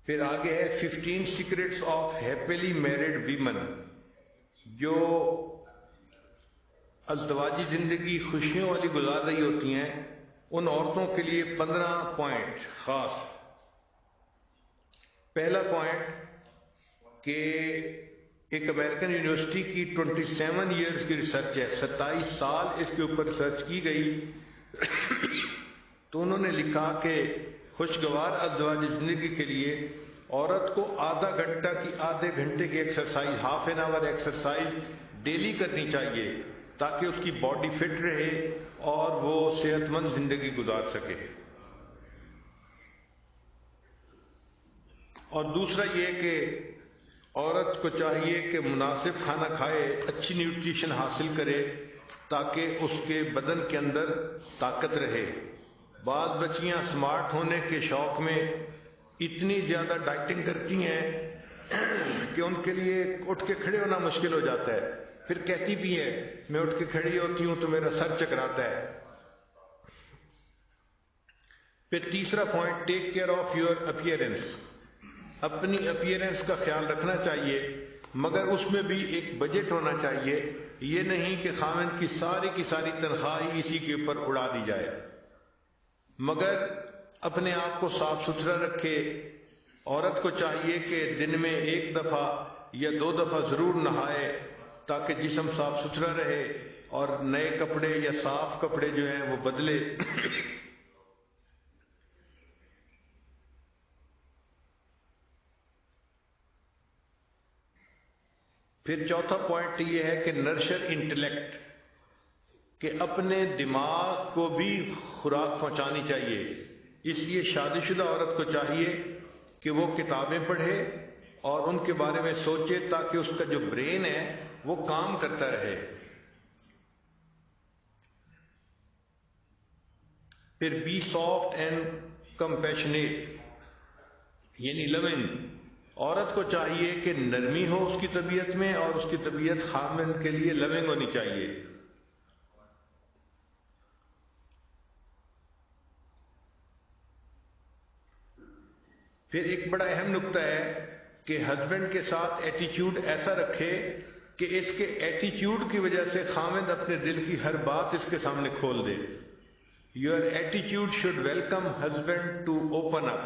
پھر آگے ہے 15 secrets of happily married women, جو ازدواجی زندگی خوشیوں والی گزار رہی ہوتی ہیں ان عورتوں کے لیے 15 پوائنٹ خاص۔ پہلا پوائنٹ کہ ایک امریکن یونیورسٹی کی 27 ایئرز کی ریسرچ ہے، 27 سال اس کے اوپر ریسرچ کی گئی، تو انہوں نے لکھا کہ خوشگوار ازدواجی زندگی کے لیے عورت کو آدھے گھنٹے کی exercise, half an hour exercise daily کرنی چاہیے تاکہ اس کی باڈی فٹ رہے اور وہ صحت مند زندگی گزار سکے۔ اور دوسرا یہ کہ عورت کو چاہیے کہ مناسب کھانا کھائے، اچھی نیوٹریشن حاصل کرے تاکہ اس کے بدن کے اندر طاقت رہے۔ بعض بچیاں سمارٹ ہونے کے شوق میں اتنی زیادہ ڈائٹنگ کرتی ہیں کہ ان کے لیے اٹھ کے کھڑے ہونا مشکل ہو جاتا ہے، پھر کہتی بھی ہے میں اٹھ کے کھڑی ہوتی ہوں تو میرا سر چکراتا ہے۔ پھر تیسرا point, take care of your appearance, اپنی اپیئرنس کا خیال رکھنا چاہیے، مگر اس میں بھی ایک بجٹ ہونا چاہیے۔ یہ نہیں کہ خاوند کی ساری تنخواہ ہی اسی کے اوپر اڑا دی جائے، مگر اپنے آپ کو صاف ستھرا رکھے۔ عورت کو چاہیے کہ دن میں 1 دفعہ یا 2 دفعہ ضرور نہائے تاکہ جسم صاف ستھرا رہے اور نئے کپڑے یا صاف کپڑے جو ہیں وہ بدلے۔ پھر چوتھا پوائنٹ یہ ہے کہ نرشر انٹلیکٹ، کہ اپنے دماغ کو بھی خوراک پہنچانی چاہیے۔ اس لیے شادی شدہ عورت کو چاہیے کہ وہ کتابیں پڑھے اور ان کے بارے میں سوچے تاکہ اس کا جو برین ہے وہ کام کرتا رہے۔ پھر بی سافٹ اینڈ کمپیشنیٹ، یعنی لونگ، عورت کو چاہیے کہ نرمی ہو اس کی طبیعت میں اور اس کی طبیعت خاوند کے لیے لونگ ہونی چاہیے۔ پھر ایک بڑا اہم نقطہ ہے کہ ہسبینڈ کے ساتھ ایٹیچیوڈ ایسا رکھے کہ اس کے ایٹیچیوڈ کی وجہ سے خاوند اپنے دل کی ہر بات اس کے سامنے کھول دے۔ Your attitude should welcome husband to open up،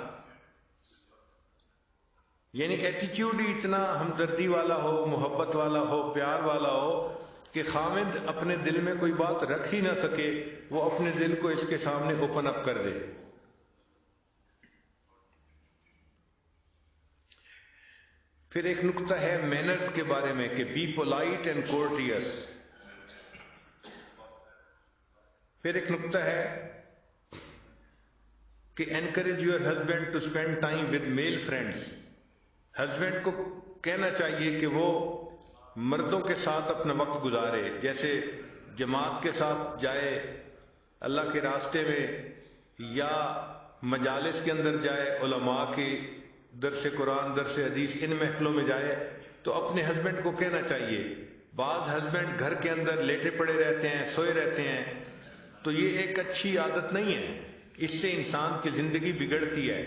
یعنی ایٹیچیوڈ ہی اتنا ہمدردی والا ہو، محبت والا ہو، پیار والا ہو کہ خاوند اپنے دل میں کوئی بات رکھ ہی نہ سکے، وہ اپنے دل کو اس کے سامنے اوپن اپ کر دے۔ پھر ایک نقطہ ہے مینرز کے بارے میں کہ بی پولائٹ اینڈ کورٹیس۔ پھر ایک نقطہ ہے کہ encourage your husband to spend time with male friends, husband کو کہنا چاہیے کہ وہ مردوں کے ساتھ اپنا وقت گزارے، جیسے جماعت کے ساتھ جائے، اللہ کے راستے میں یا مجالس کے اندر جائے، علماء کے درس قرآن، درس حدیث، ان محفلوں میں جائے، تو اپنے ہسبینڈ کو کہنا چاہیے. بعض ہسبینڈ گھر کے اندر لیٹے پڑے رہتے ہیں، سوئے رہتے ہیں، تو یہ ایک اچھی عادت نہیں ہے، اس سے انسان کی زندگی بگڑتی ہے.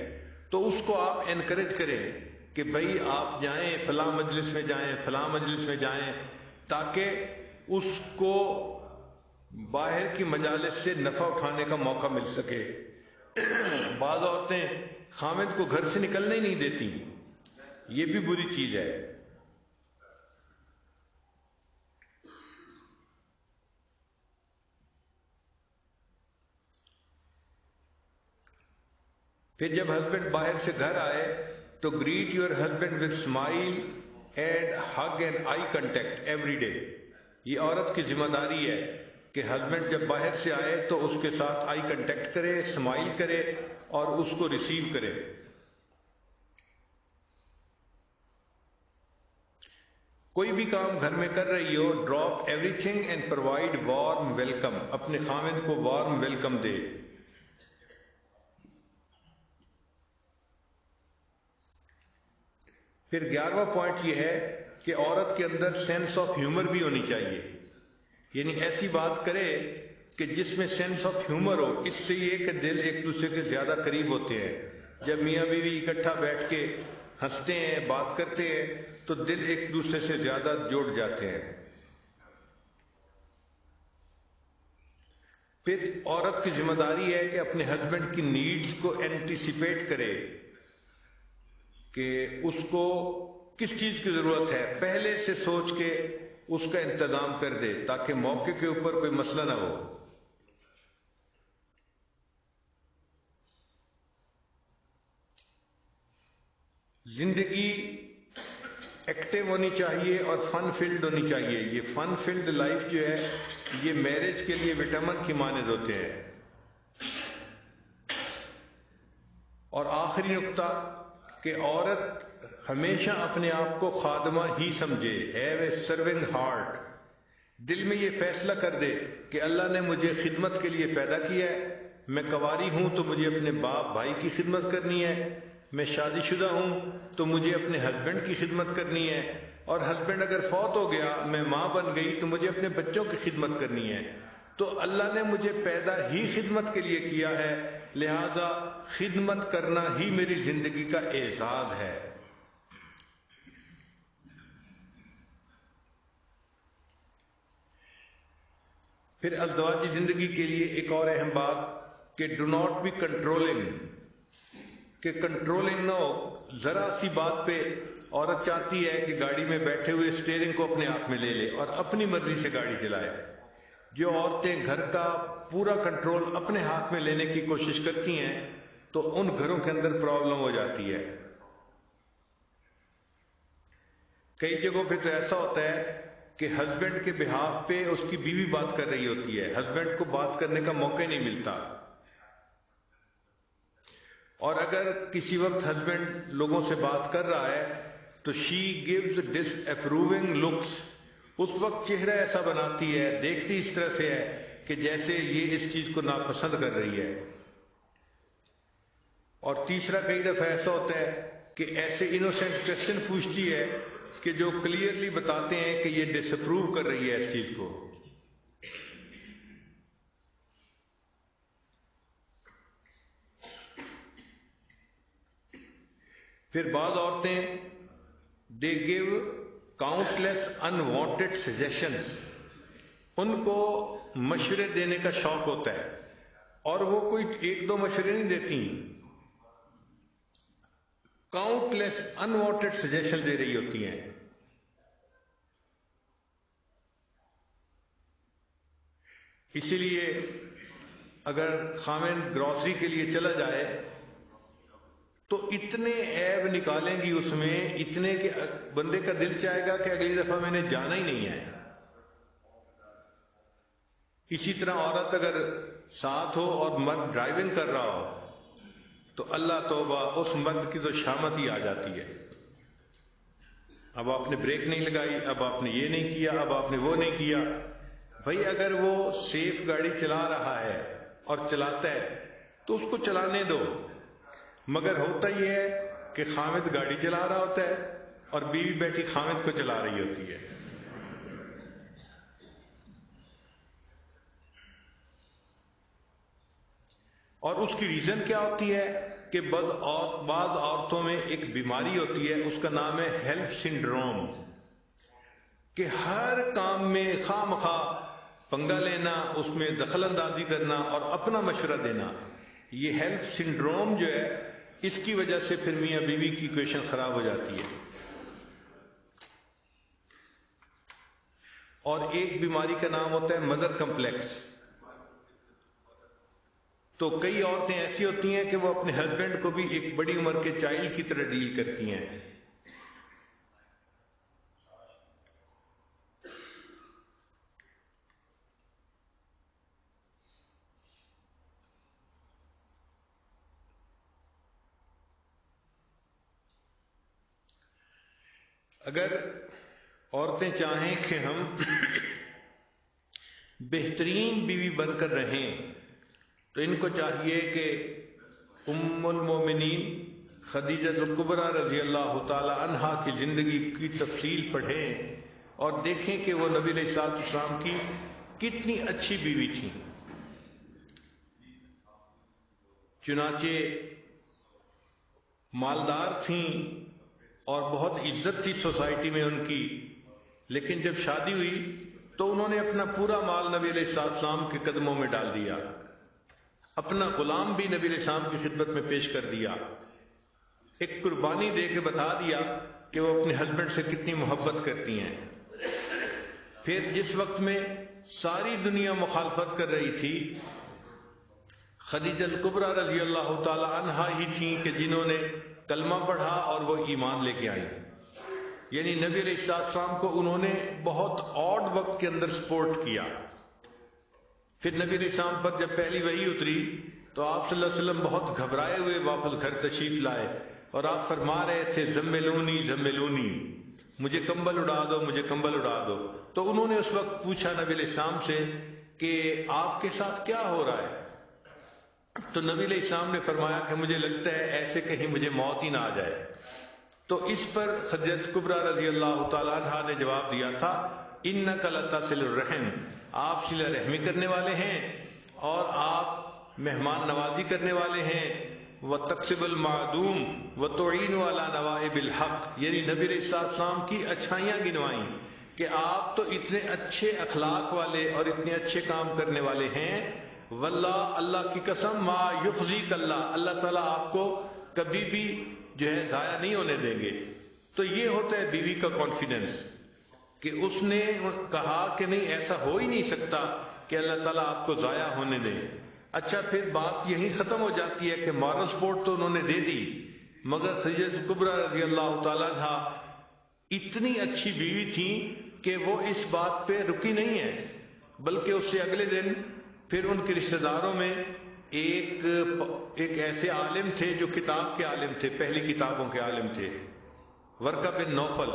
تو اس کو آپ انکریج کریں کہ بھائی آپ جائیں، فلاں مجلس میں جائیں، فلاں مجلس میں جائیں، تاکہ اس کو باہر کی مجالس سے نفع اٹھانے کا موقع مل سکے. بعض عورتیں خامد کو گھر سے نکلنے ہی نہیں دیتی، یہ بھی بری چیز ہے. پھر جب ہسبینڈ باہر سے گھر آئے تو great your husband with smile and hug and I contact every day. یہ عورت کی ذمہ داری ہے کہ ہسبینڈ جب باہر سے آئے تو اس کے ساتھ آئی کنٹیکٹ کرے، اسمائل کرے اور اس کو ریسیو کرے. کوئی بھی کام گھر میں کر رہی ہو، drop everything and provide warm welcome. اپنے خامد کو وارم ویلکم دے. پھر 11واں پوائنٹ یہ ہے کہ عورت کے اندر سینس آف ہیومر بھی ہونی چاہیے، یعنی ایسی بات کرے کہ جس میں سینس آف ہیومر ہو. اس سے یہ کہ دل ایک دوسرے کے زیادہ قریب ہوتے ہیں. جب میاں بیوی اکٹھا بیٹھ کے ہنستے ہیں، بات کرتے ہیں، تو دل ایک دوسرے سے زیادہ جڑ جاتے ہیں. پھر عورت کی ذمہ داری ہے کہ اپنے ہسبینڈ کی نیڈز کو اینٹیسپیٹ کرے کہ اس کو کس چیز کی ضرورت ہے، پہلے سے سوچ کے اس کا انتظام کر دے تاکہ موقع کے اوپر کوئی مسئلہ نہ ہو. زندگی ایکٹیو ہونی چاہیے اور فن فیلڈ ہونی چاہیے. یہ فن فیلڈ لائف جو ہے یہ میرج کے لیے وٹامن کی مانند ہوتے ہیں. اور آخری نقطہ کہ عورت ہمیشہ اپنے آپ کو خادمہ ہی سمجھے. Have a serving heart. دل میں یہ فیصلہ کر دے کہ اللہ نے مجھے خدمت کے لیے پیدا کیا ہے. میں کنواری ہوں تو مجھے اپنے باپ بھائی کی خدمت کرنی ہے. میں شادی شدہ ہوں تو مجھے اپنے ہسبینڈ کی خدمت کرنی ہے. اور ہسبینڈ اگر فوت ہو گیا، میں ماں بن گئی، تو مجھے اپنے بچوں کی خدمت کرنی ہے. تو اللہ نے مجھے پیدا ہی خدمت کے لیے کیا ہے، لہذا خدمت کرنا ہی میری زندگی کا اعزاز ہے. پھر ازدواجی زندگی کے لیے ایک اور اہم بات کہ ڈو ناٹ بی کنٹرولنگ، کہ کنٹرولنگ نہ ہو. ذرا سی بات پہ عورت چاہتی ہے کہ گاڑی میں بیٹھے ہوئے اسٹیئرنگ کو اپنے ہاتھ میں لے لے اور اپنی مرضی سے گاڑی چلائے. جو عورتیں گھر کا پورا کنٹرول اپنے ہاتھ میں لینے کی کوشش کرتی ہیں تو ان گھروں کے اندر پرابلم ہو جاتی ہے. کئی جگہوں پہ تو ایسا ہوتا ہے کہ ہسبینڈ کے بہاف پہ اس کی بیوی بات کر رہی ہوتی ہے، ہسبینڈ کو بات کرنے کا موقع ہی نہیں ملتا. اور اگر کسی وقت ہسبینڈ لوگوں سے بات کر رہا ہے تو شی گیوز ڈس اپروونگ لکس. اس وقت چہرہ ایسا بناتی ہے، دیکھتی اس طرح سے ہے کہ جیسے یہ اس چیز کو ناپسند کر رہی ہے. اور تیسرا کئی دفعہ ایسا ہوتا ہے کہ ایسے انوسینٹ کوسچن پوچھتی ہے کہ جو کلیئرلی بتاتے ہیں کہ یہ ڈس اپروو کر رہی ہے اس چیز کو. پھر بعض عورتیں دے گیو کاؤنٹلیس انوانٹیڈ سجیشنز. ان کو مشورے دینے کا شوق ہوتا ہے اور وہ کوئی ایک دو مشورے نہیں دیتی، کاؤنٹلیس انوانٹیڈ سجیشن دے رہی ہوتی ہیں. اسی لیے اگر خامند گروسری کے لیے چلا جائے تو اتنے عیب نکالیں گی اس میں، اتنے کہ بندے کا دل چاہے گا کہ اگلی دفعہ میں نے جانا ہی نہیں ہے. اسی طرح عورت اگر ساتھ ہو اور مرد ڈرائیونگ کر رہا ہو تو اللہ توبہ، اس مرد کی تو شامت ہی آ جاتی ہے. اب آپ نے بریک نہیں لگائی، اب آپ نے یہ نہیں کیا، اب آپ نے وہ نہیں کیا. بھائی اگر وہ سیف گاڑی چلا رہا ہے اور چلاتا ہے تو اس کو چلانے دو، مگر ہوتا یہ ہے کہ خامد گاڑی چلا رہا ہوتا ہے اور بیوی بیٹھی خامد کو چلا رہی ہوتی ہے. اور اس کی ریزن کیا ہوتی ہے کہ بعض عورتوں میں ایک بیماری ہوتی ہے، اس کا نام ہے ہیلپ سنڈروم، کہ ہر کام میں خواہ مخواہ پنگا لینا، اس میں دخل اندازی کرنا اور اپنا مشورہ دینا. یہ ہیلپ سنڈروم جو ہے، اس کی وجہ سے پھر میاں بیوی کی ایکویشن خراب ہو جاتی ہے. اور ایک بیماری کا نام ہوتا ہے مدر کمپلیکس. تو کئی عورتیں ایسی ہوتی ہیں کہ وہ اپنے ہسبینڈ کو بھی ایک بڑی عمر کے چائلڈ کی طرح ڈیل کرتی ہیں. اگر عورتیں چاہیں کہ ہم بہترین بیوی بن کر رہیں تو ان کو چاہیے کہ ام المومنین خدیجہ الکبریٰ رضی اللہ تعالی عنہا کی زندگی کی تفصیل پڑھیں اور دیکھیں کہ وہ نبی علیہ السلام کی کتنی اچھی بیوی تھی. چنانچہ مالدار تھیں اور بہت عزت تھی سوسائٹی میں ان کی، لیکن جب شادی ہوئی تو انہوں نے اپنا پورا مال نبی علیہ السلام کے قدموں میں ڈال دیا، اپنا غلام بھی نبی علیہ السلام کی خدمت میں پیش کر دیا، ایک قربانی دے کے بتا دیا کہ وہ اپنے ہسبینڈ سے کتنی محبت کرتی ہیں. پھر جس وقت میں ساری دنیا مخالفت کر رہی تھی، خدیجہ الکبریٰ رضی اللہ تعالی عنہا ہی تھیں کہ جنہوں نے کلمہ پڑھا اور وہ ایمان لے کے آئی. یعنی نبی علیہ السلام کو انہوں نے بہت آڈ وقت کے اندر سپورٹ کیا. پھر نبی علیہ السلام پر جب پہلی وحی اتری تو آپ صلی اللہ علیہ وسلم بہت گھبرائے ہوئے واپس گھر تشریف لائے اور آپ فرما رہے تھے زملونی زملونی، مجھے کمبل اڑا دو، مجھے کمبل اڑا دو. تو انہوں نے اس وقت پوچھا نبی علیہ السلام سے کہ آپ کے ساتھ کیا ہو رہا ہے؟ تو نبی علیہ السلام نے فرمایا کہ مجھے لگتا ہے ایسے کہیں مجھے موت ہی نہ آ جائے. تو اس پر خدیجہ کبریٰ رضی اللہ تعالیٰ عنہا نے جواب دیا تھا انک لتصل الرحم، آپ صلہ رحمی کرنے والے ہیں اور آپ مہمان نوازی کرنے والے ہیں. وتکسب المعدوم وتعین علی نوائب الحق، یعنی نبی علیہ السلام کی اچھائیاں گنوائیں کہ آپ تو اتنے اچھے اخلاق والے اور اتنے اچھے کام کرنے والے ہیں. واللہ، اللہ کی قسم، ما یخزیک اللہ، اللہ تعالیٰ آپ کو کبھی بھی جو ہے ضائع نہیں ہونے دیں گے. تو یہ ہوتا ہے بیوی کا کانفیڈنس کہ اس نے کہا کہ نہیں، ایسا ہو ہی نہیں سکتا کہ اللہ تعالیٰ آپ کو ضائع ہونے دے. اچھا، پھر بات یہی ختم ہو جاتی ہے کہ مارل سپورٹ تو انہوں نے دے دی، مگر خدیجہ کبریٰ رضی اللہ تعالیٰ عنہ اتنی اچھی بیوی تھی کہ وہ اس بات پہ رکی نہیں ہے، بلکہ اس سے اگلے دن پھر ان کے رشتہ داروں میں ایک ایسے عالم تھے جو کتاب کے عالم تھے، پہلی کتابوں کے عالم تھے، ورقہ بن نوفل.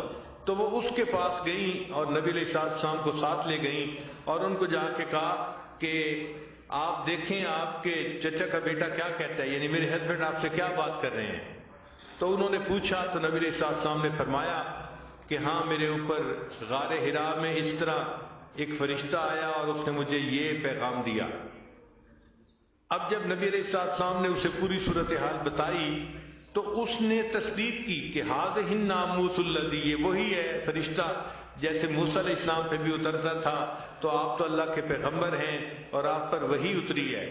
تو وہ اس کے پاس گئیں اور نبی علیہ السلام کو ساتھ لے گئیں اور ان کو جا کے کہا کہ آپ دیکھیں آپ کے چچا کا بیٹا کیا کہتا ہے، یعنی میرے ہسبینڈ آپ سے کیا بات کر رہے ہیں. تو انہوں نے پوچھا تو نبی علیہ السلام نے فرمایا کہ ہاں، میرے اوپر غار حرا میں اس طرح ایک فرشتہ آیا اور اس نے مجھے یہ پیغام دیا. اب جب نبی علیہ السلام نے اسے پوری صورتحال بتائی تو اس نے تصدیق کی کہ ھذہ الناموس الذی، یہ وہی ہے فرشتہ جیسے موسیٰ علیہ السلام پہ بھی اترتا تھا، تو آپ تو اللہ کے پیغمبر ہیں اور آپ پر وحی اتری ہے.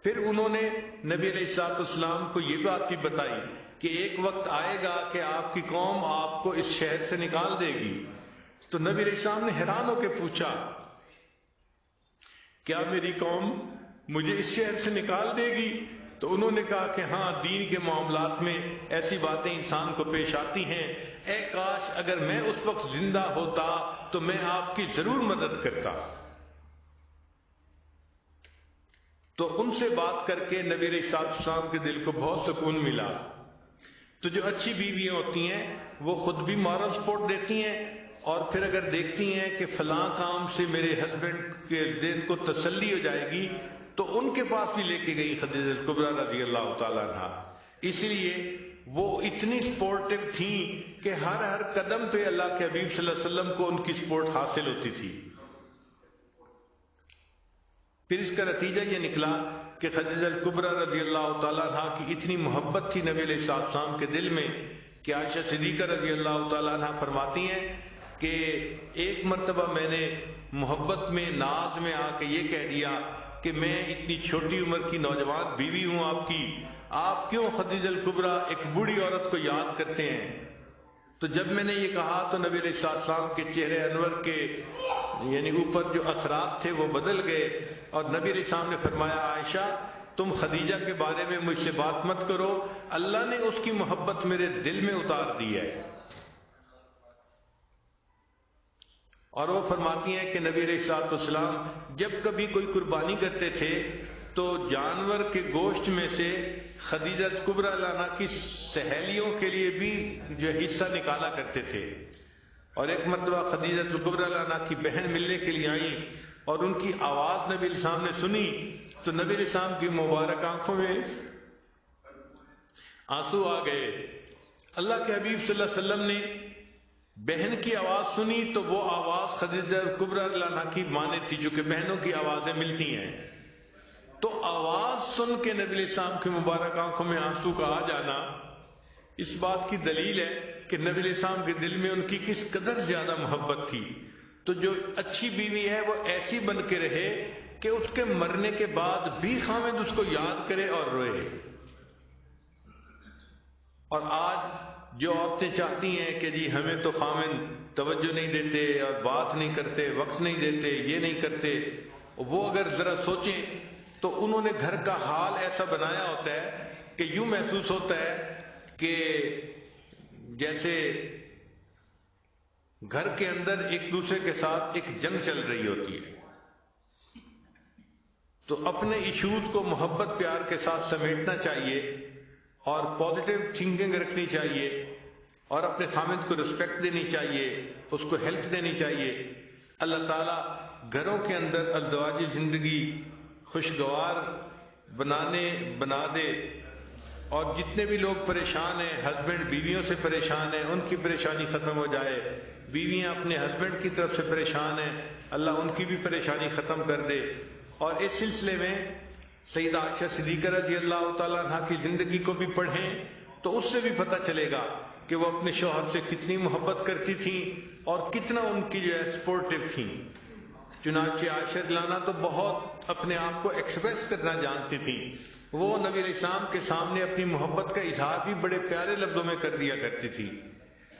پھر انہوں نے نبی علیہ السلام کو یہ بات بھی بتائی کہ ایک وقت آئے گا کہ آپ کی قوم آپ کو اس شہر سے نکال دے گی. تو نبی علیہ السلام نے حیران ہو کے پوچھا کیا میری قوم مجھے اس شہر سے نکال دے گی؟ تو انہوں نے کہا کہ ہاں، دین کے معاملات میں ایسی باتیں انسان کو پیش آتی ہیں، اے کاش اگر میں اس وقت زندہ ہوتا تو میں آپ کی ضرور مدد کرتا. تو ان سے بات کر کے نبی علیہ السلام کے دل کو بہت سکون ملا. تو جو اچھی بیویاں ہوتی ہیں وہ خود بھی مارل سپورٹ دیتی ہیں، اور پھر اگر دیکھتی ہیں کہ فلاں کام سے میرے ہسبینڈ کے دل کو تسلی ہو جائے گی تو ان کے پاس بھی لے کے گئی خدیجہ کبریٰ رضی اللہ تعالیٰ عنہ. اس لیے وہ اتنی سپورٹو تھیں کہ ہر قدم پہ اللہ کے حبیب صلی اللہ علیہ وسلم کو ان کی سپورٹ حاصل ہوتی تھی. پھر اس کا نتیجہ یہ نکلا کہ خدیجہ کبریٰ رضی اللہ تعالیٰ عنہ کی اتنی محبت تھی نبی علیہ السلام کے دل میں کہ عائشہ صدیقہ رضی اللہ تعالیٰ عنہ فرماتی ہیں کہ ایک مرتبہ میں نے محبت میں ناز میں آ کے یہ کہہ دیا کہ میں اتنی چھوٹی عمر کی نوجوان بیوی ہوں آپ کی، آپ کیوں خدیجہ کبریٰ ایک بوڑھی عورت کو یاد کرتے ہیں؟ تو جب میں نے یہ کہا تو نبی علیہ السلام کے چہرے انور کے یعنی اوپر جو اثرات تھے وہ بدل گئے، اور نبی علیہ السلام نے فرمایا عائشہ تم خدیجہ کے بارے میں مجھ سے بات مت کرو، اللہ نے اس کی محبت میرے دل میں اتار دی ہے. اور وہ فرماتی ہیں کہ نبی علیہ السلام جب کبھی کوئی قربانی کرتے تھے تو جانور کے گوشت میں سے خدیجہ کبریٰ عنہ کی سہیلیوں کے لیے بھی جو حصہ نکالا کرتے تھے. اور ایک مرتبہ خدیجہ کبریٰ عنہ کی بہن ملنے کے لیے آئی اور ان کی آواز نبی علیہ السلام نے سنی تو نبی علیہ السلام کی مبارک آنکھوں میں آنسو آ گئے. اللہ کے حبیب صلی اللہ علیہ وسلم نے بہن کی آواز سنی تو وہ آواز خدیجہ کبریٰ عنہ کی مانے تھی، جو کہ بہنوں کی آوازیں ملتی ہیں. تو آواز سن کے نبی علیہ السلام کی مبارک آنکھوں میں آنسو کا آ جانا اس بات کی دلیل ہے کہ نبی علیہ السلام کے دل میں ان کی کس قدر زیادہ محبت تھی. تو جو اچھی بیوی ہے وہ ایسی بن کے رہے کہ اس کے مرنے کے بعد بھی خاوند اس کو یاد کرے اور روئے. اور آج جو عورتیں چاہتی ہیں کہ جی ہمیں تو خاوند توجہ نہیں دیتے اور بات نہیں کرتے، وقت نہیں دیتے، یہ نہیں کرتے، وہ اگر ذرا سوچیں تو انہوں نے گھر کا حال ایسا بنایا ہوتا ہے کہ یوں محسوس ہوتا ہے کہ جیسے گھر کے اندر ایک دوسرے کے ساتھ ایک جنگ چل رہی ہوتی ہے. تو اپنے ایشوز کو محبت پیار کے ساتھ سمیٹنا چاہیے اور پازیٹیو تھنکنگ رکھنی چاہیے اور اپنے خامد کو رسپیکٹ دینی چاہیے، اس کو ہیلپ دینی چاہیے. اللہ تعالیٰ گھروں کے اندر ازدواجی زندگی خوشگوار بنا دے، اور جتنے بھی لوگ پریشان ہیں، ہسبینڈ بیویوں سے پریشان ہیں، ان کی پریشانی ختم ہو جائے. بیویاں اپنے ہسبینڈ کی طرف سے پریشان ہیں، اللہ ان کی بھی پریشانی ختم کر دے. اور اس سلسلے میں سیدہ عائشہ صدیقہ رضی اللہ تعالیٰ عنہ کی زندگی کو بھی پڑھیں تو اس سے بھی پتہ چلے گا کہ وہ اپنے شوہر سے کتنی محبت کرتی تھیں اور کتنا ان کی جو ہے سپورٹو تھیں. چنانچہ عائشہ عنہ تو بہت اپنے آپ کو ایکسپریس کرنا جانتی تھیں. وہ نبی علیہ السلام کے سامنے اپنی محبت کا اظہار بھی بڑے پیارے لفظوں میں کر دیا کرتی تھی.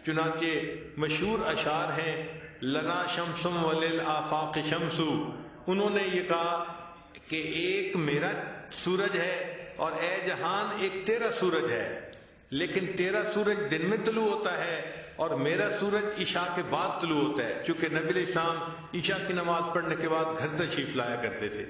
چنانچہ مشہور اشعار ہیں لنا شمسم وللآفاق شمس. انہوں نے یہ کہا کہ ایک میرا سورج ہے اور اے جہان ایک تیرا سورج ہے، لیکن تیرا سورج دن میں طلوع ہوتا ہے اور میرا سورج عشاء کے بعد طلوع ہوتا ہے، کیونکہ نبی علیہ السلام عشاء کی نماز پڑھنے کے بعد گھر تشریف لایا کرتے تھے.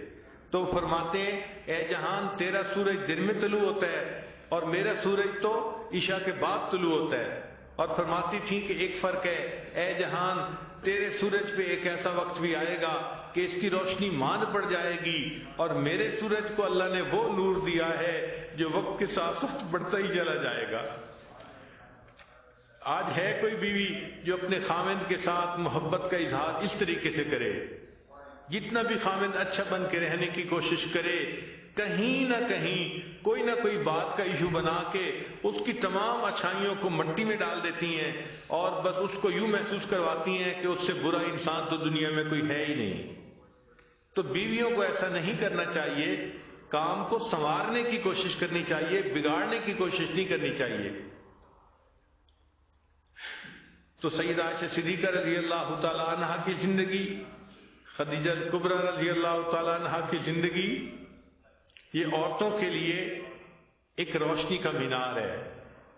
تو وہ فرماتے ہیں اے جہان تیرا سورج دن میں طلوع ہوتا ہے اور میرا سورج تو عشاء کے بعد طلوع ہوتا ہے. اور فرماتی تھی کہ ایک فرق ہے، اے جہان تیرے سورج پہ ایک ایسا وقت بھی آئے گا کہ اس کی روشنی ماند پڑ جائے گی، اور میرے سورج کو اللہ نے وہ نور دیا ہے جو وقت کے ساتھ ساتھ بڑھتا ہی چلا جائے گا. آج ہے کوئی بیوی جو اپنے خاوند کے ساتھ محبت کا اظہار اس طریقے سے کرے؟ جتنا بھی خاوند اچھا بن کے رہنے کی کوشش کرے، کہیں نہ کہیں کوئی نہ کوئی بات کا ایشو بنا کے اس کی تمام اچھائیوں کو مٹی میں ڈال دیتی ہیں اور بس اس کو یوں محسوس کرواتی ہیں کہ اس سے برا انسان تو دنیا میں کوئی ہے ہی نہیں. تو بیویوں کو ایسا نہیں کرنا چاہیے، کام کو سنوارنے کی کوشش کرنی چاہیے، بگاڑنے کی کوشش نہیں کرنی چاہیے. تو سیدہ عائشہ صدیقہ رضی اللہ تعالی عنہا کی زندگی، خدیجہ کبریٰ رضی اللہ تعالی عنہا کی زندگی، یہ عورتوں کے لیے ایک روشنی کا مینار ہے.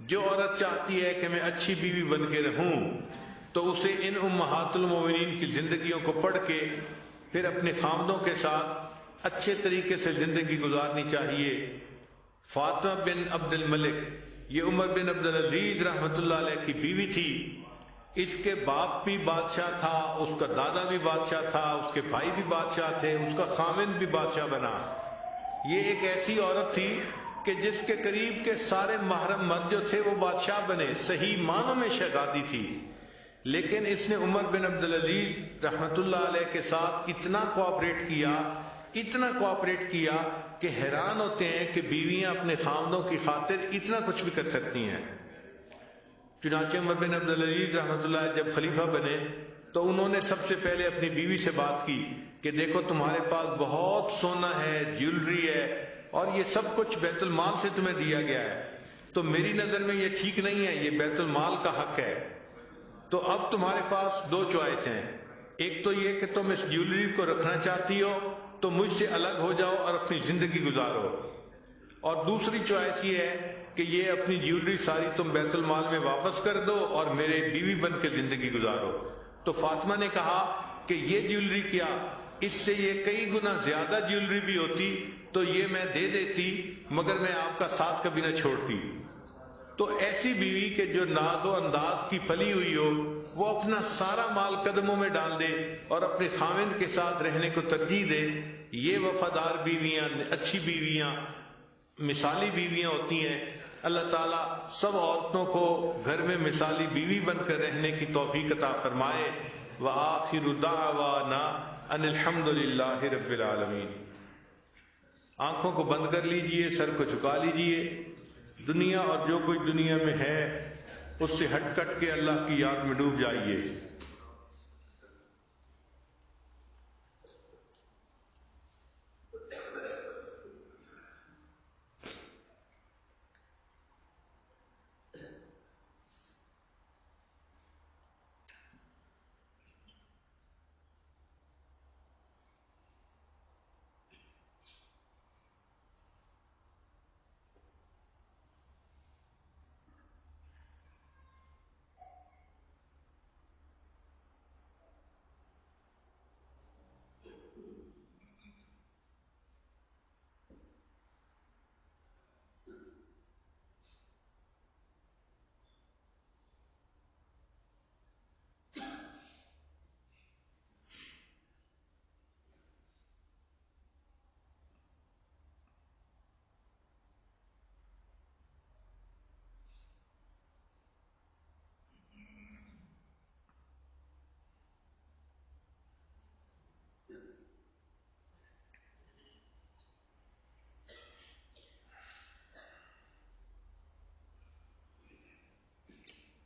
جو عورت چاہتی ہے کہ میں اچھی بیوی بن کے رہوں تو اسے ان امہات المومنین کی زندگیوں کو پڑھ کے پھر اپنے خامدوں کے ساتھ اچھے طریقے سے زندگی گزارنی چاہیے. فاطمہ بن عبد الملک یہ عمر بن عبد العزیز رحمۃ اللہ علیہ کی بیوی تھی. اس کے باپ بھی بادشاہ تھا، اس کا دادا بھی بادشاہ تھا، اس کے بھائی بھی بادشاہ تھے، اس کا خامند بھی بادشاہ بنا. یہ ایک ایسی عورت تھی کہ جس کے قریب کے سارے محرم مرد جو تھے وہ بادشاہ بنے، صحیح معنوں میں شہزادی تھی، لیکن اس نے عمر بن عبدالعزیز رحمت اللہ علیہ کے ساتھ اتنا کوآپریٹ کیا کہ حیران ہوتے ہیں کہ بیویاں اپنے خاوندوں کی خاطر اتنا کچھ بھی کر سکتی ہیں۔ چنانچہ عمر بن عبدالعزیز رحمت اللہ جب خلیفہ بنے تو انہوں نے سب سے پہلے اپنی بیوی سے بات کی کہ دیکھو تمہارے پاس بہت سونا ہے، جیولری ہے، اور یہ سب کچھ بیت المال سے تمہیں دیا گیا ہے، تو میری نظر میں یہ ٹھیک نہیں ہے، یہ بیت المال کا حق ہے۔ تو اب تمہارے پاس دو چوائس ہیں، ایک تو یہ کہ تم اس جیولری کو رکھنا چاہتی ہو تو مجھ سے الگ ہو جاؤ اور اپنی زندگی گزارو، اور دوسری چوائس یہ ہے کہ یہ اپنی جیولری ساری تم بیت المال میں واپس کر دو اور میرے بیوی بن کے زندگی گزارو۔ تو فاطمہ نے کہا کہ یہ جیولری کیا، اس سے یہ کئی گنا زیادہ جیولری بھی ہوتی تو یہ میں دے دیتی، مگر میں آپ کا ساتھ کبھی نہ چھوڑتی۔ تو ایسی بیوی کہ جو ناز و انداز کی پلی ہوئی ہو، وہ اپنا سارا مال قدموں میں ڈال دے اور اپنے خاوند کے ساتھ رہنے کو ترجیح دے، یہ وفادار بیویاں، اچھی بیویاں، مثالی بیویاں ہوتی ہیں۔ اللہ تعالیٰ سب عورتوں کو گھر میں مثالی بیوی بن کر رہنے کی توفیق عطا فرمائے۔ وآخر دعوانا ان الحمد للہ رب العالمین۔ آنکھوں کو بند کر لیجئے، سر کو جھکا لیجئے، دنیا اور جو کچھ دنیا میں ہے اس سے ہٹ کٹ کے اللہ کی یاد میں ڈوب جائیے۔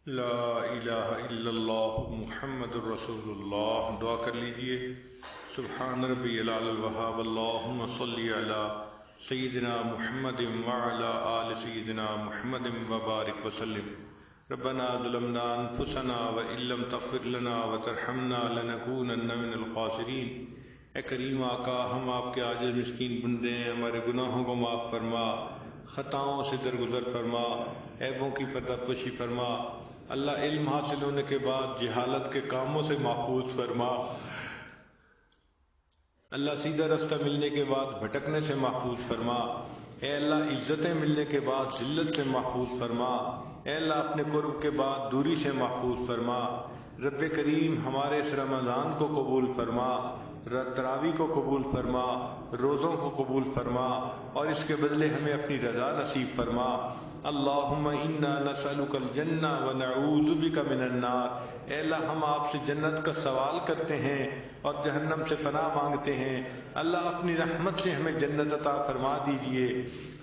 لا الہ الا اللہ محمد الرسول اللہ۔ دعا کر لیجئے۔ سبحان ربی العلی الوہاب، اللہم صلی علی سیدنا محمد وعلی آل سیدنا محمد وبارک وسلم۔ ربنا ظلمنا انفسنا وان لم تغفر لنا وترحمنا لنکونن من الخاسرین۔ اے کریم آقا، ہم آپ کے عاجز مسکین بندے ہیں، ہمارے گناہوں کو معاف فرما، خطاؤں سے درگزر فرما، عیبوں کی پردہ پوشی فرما۔ اللہ علم حاصل ہونے کے بعد جہالت کے کاموں سے محفوظ فرما۔ اللہ سیدھا رستہ ملنے کے بعد بھٹکنے سے محفوظ فرما۔ اے اللہ عزتیں ملنے کے بعد ذلت سے محفوظ فرما۔ اے اللہ اپنے قرب کے بعد دوری سے محفوظ فرما۔ رب کریم ہمارے اس رمضان کو قبول فرما، تراویح کو قبول فرما، روزوں کو قبول فرما، اور اس کے بدلے ہمیں اپنی رضا نصیب فرما۔ اللہم انا نسألک الجنہ ونعوذ بک من النار۔ اے اللہ ہم آپ سے جنت کا سوال کرتے ہیں اور جہنم سے پناہ مانگتے ہیں۔ اللہ اپنی رحمت سے ہمیں جنت عطا فرما دیجئے۔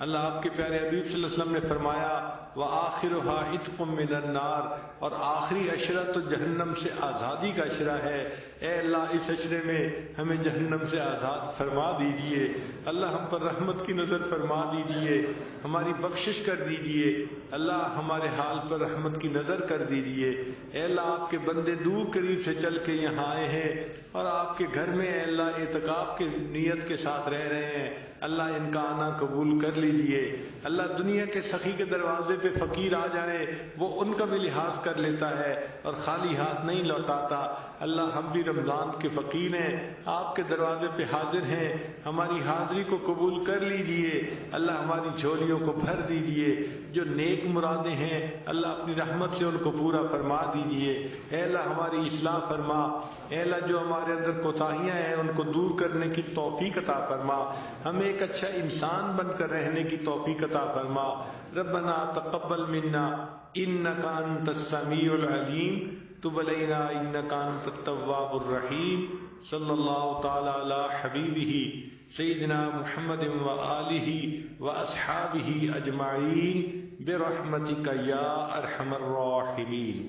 اللہ آپ کے پیارے حبیب صلی اللہ علیہ وسلم نے فرمایا وآخرها عتق من النار، اور آخری عشرہ تو جہنم سے آزادی کا عشرہ ہے۔ اے اللہ اس عشرے میں ہمیں جہنم سے آزاد فرما دیجئے۔ اللہ ہم پر رحمت کی نظر فرما دیجئے، ہماری بخشش کر دیجئے۔ اللہ ہمارے حال پر رحمت کی نظر کر دیجئے۔ اے اللہ آپ کے بندے دور قریب سے چل کے یہاں آئے ہیں اور آپ کے گھر میں اے اللہ اعتکاف کی نیت کے ساتھ رہ رہے ہیں، اللہ ان کا آنا قبول کر لیجئے۔ اللہ دنیا کے سخی کے دروازے پہ فقیر آ جائے، وہ ان کا بھی لحاظ کر لیتا ہے اور خالی ہاتھ نہیں لوٹاتا۔ اللہ ہم بھی رمضان کے فقیر ہیں، آپ کے دروازے پہ حاضر ہیں، ہماری حاضری کو قبول کر لیجئے، اللہ ہماری جھولیوں کو بھر دیجئے، جو نیک مرادیں ہیں اللہ اپنی رحمت سے ان کو پورا فرما دیجئے، اے اللہ ہماری اصلاح فرما، اے اللہ جو ہمارے اندر کوتاہیاں ہیں ان کو دور کرنے کی توفیق عطا فرما، ہمیں ایک اچھا انسان بن کر رہنے کی توفیق عطا فرما۔ ربنا تقبل منا انک انت السمیع العلیم تب علینا انک انت التواب الرحیم۔ صلی اللہ تعالی علی حبیبہ سیدنا محمد وآلہ واصحابہ اجمعین برحمتک یا ارحم الراحمین۔